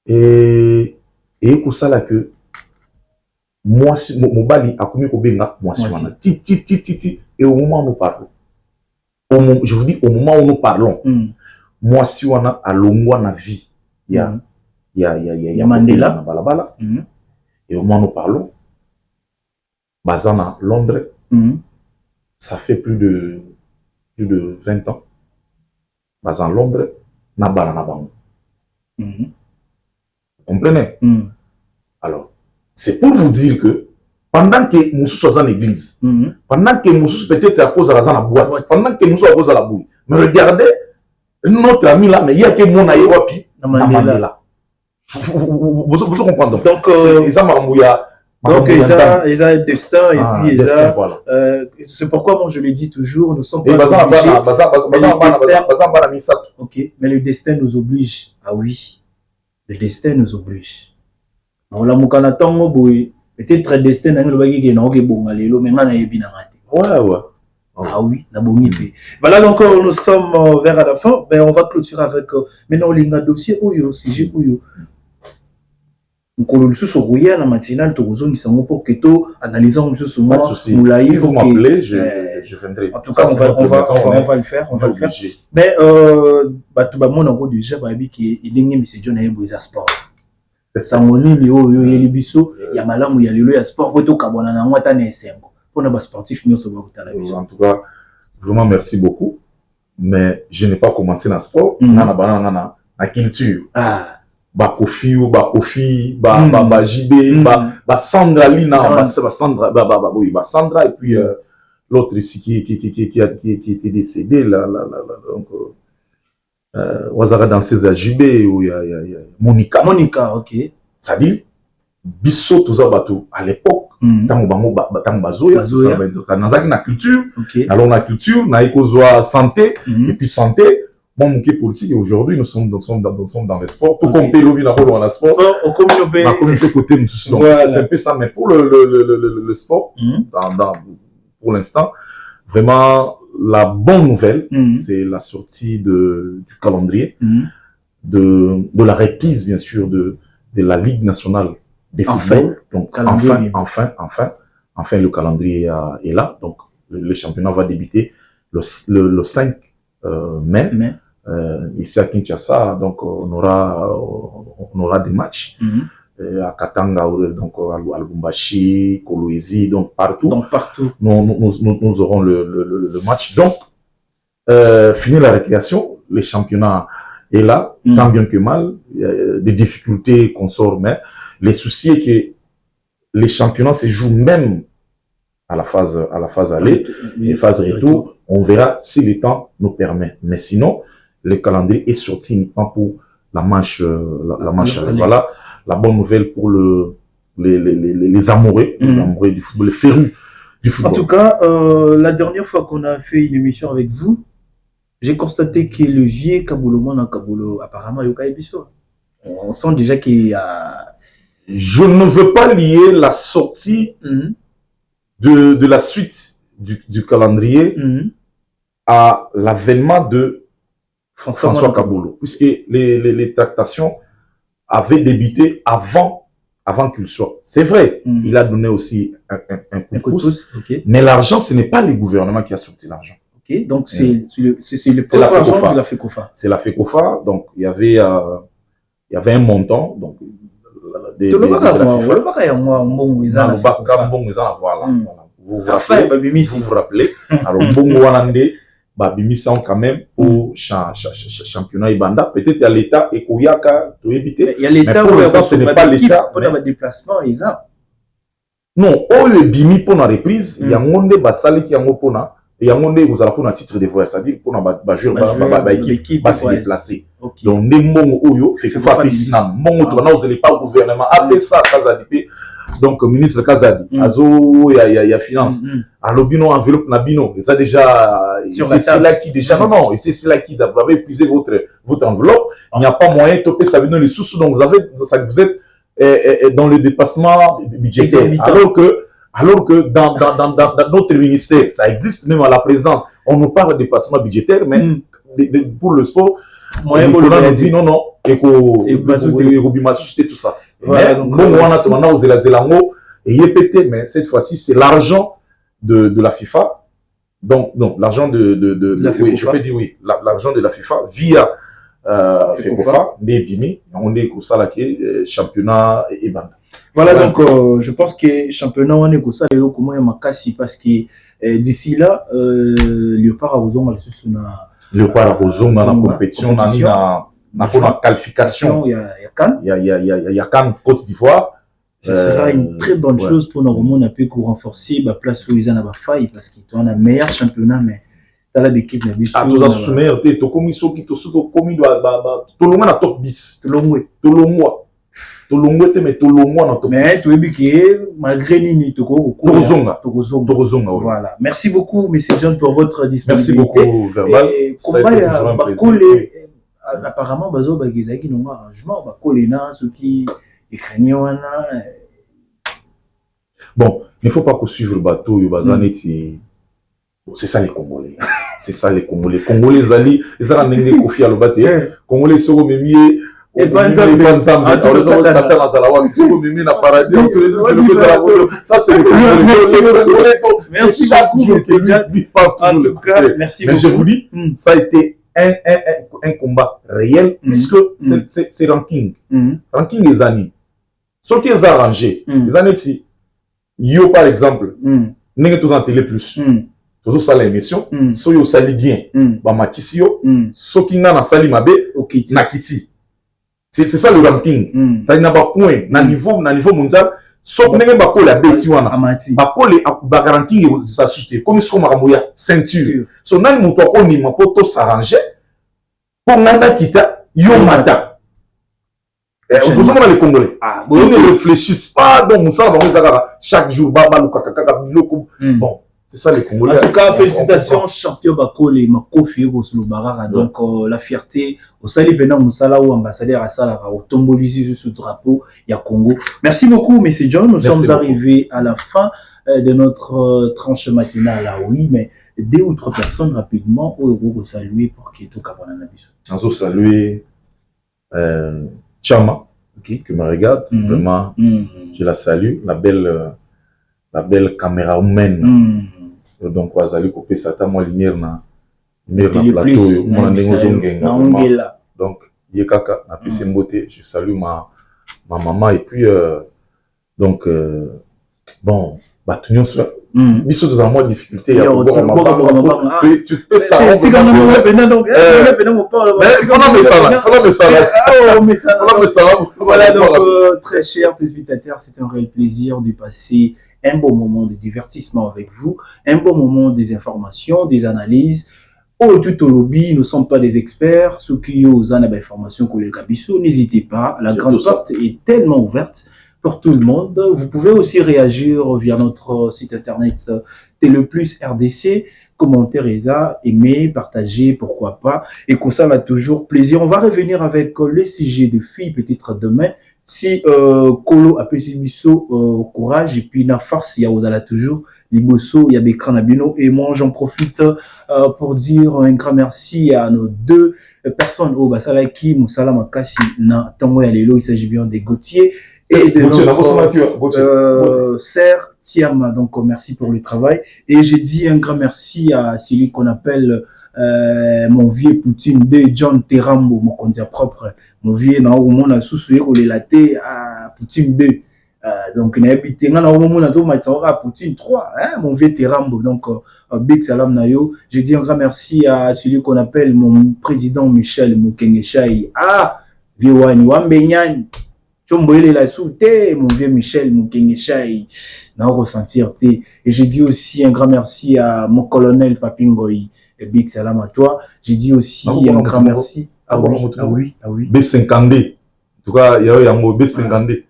S9: Et pour ça, là, que moi, mon bali a commis au benga, moi, si on a et au moment où nous parlons, je vous dis, au moment où nous parlons, moi, si on a à l'ongwa na vie, il y a il y a
S1: Mandela.
S9: Balabala. Et au moment où nous parlons, Bazana, Londres, ça fait plus de 20 ans. Bazana, Londres, Nabala, Nabango. Vous comprenez? Alors, c'est pour vous dire que pendant que nous sommes en église, pendant que nous sommes peut-être à cause de la boîte, pendant que nous sommes à cause de la bouille, mais regardez, notre ami là, mais il y a que mon aïwapi, Mandela. Vous comprenez? Donc,
S1: ils ont un destin, et puis
S9: voilà.
S1: C'est pourquoi moi je le dis toujours, nous sommes pas ok, mais le destin nous oblige. Ah oui, le destin nous oblige. On l'a mukana tango boy, peut-être le destin n'a pas été bon à l'élo, mais on a eu bien
S9: ouais.
S1: Ah oui, la bonne idée. Voilà, donc nous sommes vers la fin. Ben, on va clôturer avec maintenant le dossier Oyo, sujet Oyo. On sous rouillé la matinale, tout le monde pour que tout analysons ce moment.
S9: Si vous m'appelez, je viendrai.
S1: En tout cas, on va le faire. On va le faire. Mais tout le monde a déjà dit qu'il y a M. John Ayeboisa Sport. Sangoni Lio Yelibiso, il y a Malam, il y a le sport, pour tout Kabona, on a un pour nos sportifs, nous sommes
S9: en tout cas, vraiment merci beaucoup. Mais je n'ai pas commencé dans le sport. La culture. Bakofi, JB, Sandra Lina, Sandra, et puis l'autre ici qui était décédé, donc, Wazara danseuse à JB, où il y a Monica.
S1: Monica, ok.
S9: C'est-à-dire, Bisso, tout ça, à l'époque, dans la culture, alors la culture, na santé, et puis santé, bon, politique, aujourd'hui, nous sommes dans le sport. Tout comme Pélobi, n'a pas dans le sport. Au communauté côté, donc c'est un peu ça. Mais pour le sport, pour l'instant, vraiment, la bonne nouvelle, c'est la sortie du calendrier, de la reprise, bien sûr, de la Ligue nationale des football. Donc, enfin, le calendrier est là. Donc, le championnat va débuter le 5 mai. Ici à Kinshasa, donc, on aura des matchs. À Katanga, donc à Lubumbashi, Kolwezi, donc partout. Nous aurons le match. Donc, finir la récréation, le championnat est là, tant bien que mal. Il y a des difficultés qu'on sort, mais les soucis est que les championnats se jouent même à la phase aller, les phases retour. On verra si le temps nous permet. Mais sinon, le calendrier est sorti uniquement pour la manche. Voilà la bonne nouvelle pour les amoureux, du football, les férus du football.
S1: En tout cas, la dernière fois qu'on a fait une émission avec vous, j'ai constaté que le vieux Kaboulou, apparemment, il y a on sent déjà qu'il y a...
S9: Je ne veux pas lier la sortie de la suite du calendrier à l'avènement de François Kaboulou, puisque les tractations avaient débuté avant qu'il soit. C'est vrai, il a donné aussi un coup de pouce, mais l'argent, ce n'est pas le gouvernement qui a sorti l'argent.
S1: Donc c'est la FECOFA.
S9: C'est la FECOFA, donc il y avait un montant, donc de vous vous rappelez, alors Bongo Wanande, Bimisa quand même au championnat Ibanda. Peut-être il y a l'État et Kouyaka to éviter.
S1: Il y a l'État,
S9: pour l'instant ce n'est pas l'État.
S1: Pour le déplacement,
S9: non, au Bimi pour la reprise, il y a un monde basali qui a un pona. Et il y a un monde vous allez pour un titre de voyage, c'est-à-dire pour un joueur équipe va se déplacer. Donc les mongo oyo fait faire piscine, mongo to na vous pas gouvernement appelé ça Kazadi. Donc ministre Kazadi, azo il y a finance. Alors bino enveloppe na bino, et ça déjà c'est là qui déjà non, et c'est là qui vous avez épuisé votre enveloppe, il n'y a pas moyen de toper ça vient les sous, donc vous êtes dans le dépassement budgétaire. Alors que dans notre ministère, ça existe même à la présidence, on nous parle de dépassement budgétaire, mais pour le sport, on nous dit non, et tout ça. Mais mais cette fois-ci, c'est l'argent de la FIFA. Donc, non, l'argent de la FIFA, oui, je peux dire oui, l'argent de la FIFA via Fekofa, Bébini, on est comme ça là qui est championnat et bande.
S1: Voilà, donc je pense que championnat on est comme ça, comment il m'a cassé parce que d'ici là, Léopard a besoin de
S9: Léopard a besoin dans la compétition, dans la qualification.
S1: Il y a Cannes.
S9: Il y a Cannes Côte d'Ivoire.
S1: Ce sera une très bonne chose pour nous remonter un peu pour renforcer la place où ils ont la faille parce qu'ils ont un meilleur championnat, mais dans l'équipe n'a pas
S9: tout ça soumettre tu comme ils qui tout comme tout le monde a top 10 tout le monde mais tout le monde
S1: mais tu es bien malgré nini
S9: Tozonga
S1: voilà. Merci beaucoup monsieur John pour votre disponibilité.
S9: Merci beaucoup Verbal.
S1: Ça a été toujours un plaisir. Apparemment bazo bagizaki no arrangement bakolena ceux qui écraignaient.
S9: Bon, il ne faut pas suivre le bateau, c'est ça les Congolais. C'est ça les Congolais. Congolais Zali, les Arabes Kofi à l'obate. Congolais sont mémiés. Et pas ensemble. Satan Azalawa, qui sont mémiés dans le paradis. Ça c'est les Congolais. Merci beaucoup.
S1: En tout cas, merci beaucoup.
S9: Mais je vous dis, ça a été un combat réel puisque c'est ranking. Ranking des années. Ce qui est arrangé, les années ici. Yo par exemple, n'est tous en télé plus. Tous ça l'émission, so yo sali bien. Ba matisio, so qui n'a sali mabe, na kiti. C'est ça le ranking. Ça n'a pas point na niveau mondial. So n'est pas ko la beti wana. Ba ko le ba ranking ça susté comme so maramoya ceinture. So nani muto ko ni ma poto s'arranger pour nana kita yo mata. Tout le monde les Congolais. Ils ne réfléchissent pas donc chaque jour. Bon, c'est ça les Congolais.
S1: En tout cas, félicitations, champion Bakole, Makofi, Barara. Donc, la fierté, au Sali Bena Moussala ou ambassadeur à Salara, au Tombolisi sous drapeau, il y a Congo. Merci beaucoup, M. John. Nous sommes arrivés à la fin de notre tranche matinale. Oui, mais 2 ou 3 personnes rapidement, au saluer pour qu'il y ait tout
S9: à saluer. Chama, qui me regarde, vraiment, je la salue, la belle caméra humaine. Donc, on va saluer couper Satan, moi, lumière na plateau, moi, donc, Yekaka, na pisse beauté, je salue ma maman, et puis, donc, bon, Batunion, Bissot dans un mois de difficulté, il y a tu peux ça.
S1: Voilà, donc, très chers téléspectateurs, c'est un réel plaisir de passer un bon moment de divertissement avec vous, un bon moment des informations, des analyses. Au tout au lobby, nous ne sommes pas des experts. Ceux qui ont des informations que les Kabiso, n'hésitez pas. La grande porte est tellement ouverte pour tout le monde. Vous pouvez aussi réagir via notre site internet Télé Plus RDC, commenter, aimer, partager, pourquoi pas. Et comme ça, on a toujours plaisir. On va revenir avec le sujet de filles, peut-être demain. Si Kolo a Pessibiso courage et puis la force, il y a toujours Liboso, il y a Bekran Abino. Et moi, j'en profite pour dire un grand merci à nos 2 personnes au Basalaki, Moussala Makassi, na Tango Yalelo. Il s'agit bien des Gauthier et de notre sœur Tiama. Donc, merci pour le travail. Et j'ai dit un grand merci à celui qu'on appelle mon vieux Poutine de John Terambo, mon candidat propre. Mon vieux, na au monde a sous-souillé ou les latés à Poutine 2. Donc, il a habité dans le moment où à Poutine 3, mon vieux Terambo. Donc, Big Salam Nayo. J'ai dit un grand merci à celui qu'on appelle mon président Michel Moukengeshaï. Vieux Wani Wambenyan. La souté, mon vieux Michel Moukengeshaï, n'a ressentir té. Et j'ai dit aussi un grand merci à mon colonel Papingoï, et Big Salam à toi. J'ai dit aussi un grand merci. Oui.
S9: B50D. En tout cas, il y a un mot B50D.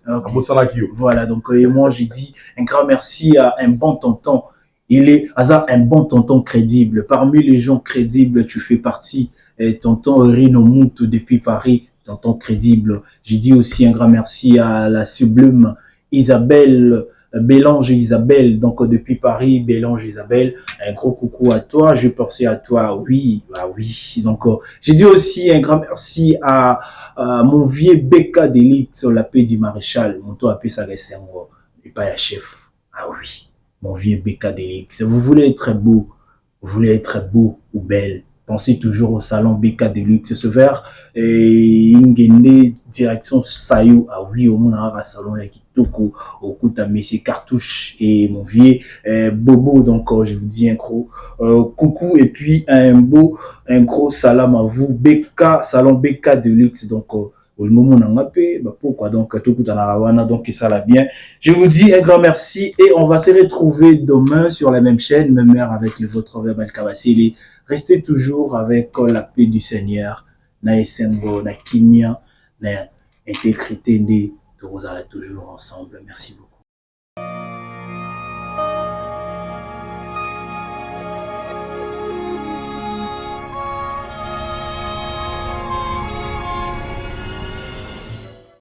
S1: Voilà, donc moi j'ai dit un grand merci à un bon tonton. Il est un bon tonton crédible. Parmi les gens crédibles, tu fais partie. Tonton Rino Moutou depuis Paris. Tonton crédible. J'ai dit aussi un grand merci à la sublime Isabelle, Bélange Isabelle, donc depuis Paris, Bélange Isabelle, un gros coucou à toi, je pensais à toi, oui, donc j'ai dit aussi un grand merci à mon vieux Beka d'élite sur la paix du maréchal, mon toit appelé ça récemment, et pas à chef, mon vieux Beka d'élite, vous voulez être beau ou belle, pensez toujours au salon BK Deluxe ce verre et ingende direction Sayo à oui au monde à salon ya kitoko au kuta Messi Cartouche et mon vieux Bobo. Donc je vous dis un gros coucou et puis un gros salam à vous BK salon BK Deluxe. Donc au moment où on a pourquoi donc tout donc ça va bien. Je vous dis un grand merci et on va se retrouver demain sur la même chaîne, même heure avec le vôtre Verbal Kabasili. Restez toujours avec la paix du Seigneur, na esengo, na kimia, na intégrité, nous allons toujours ensemble. Merci beaucoup.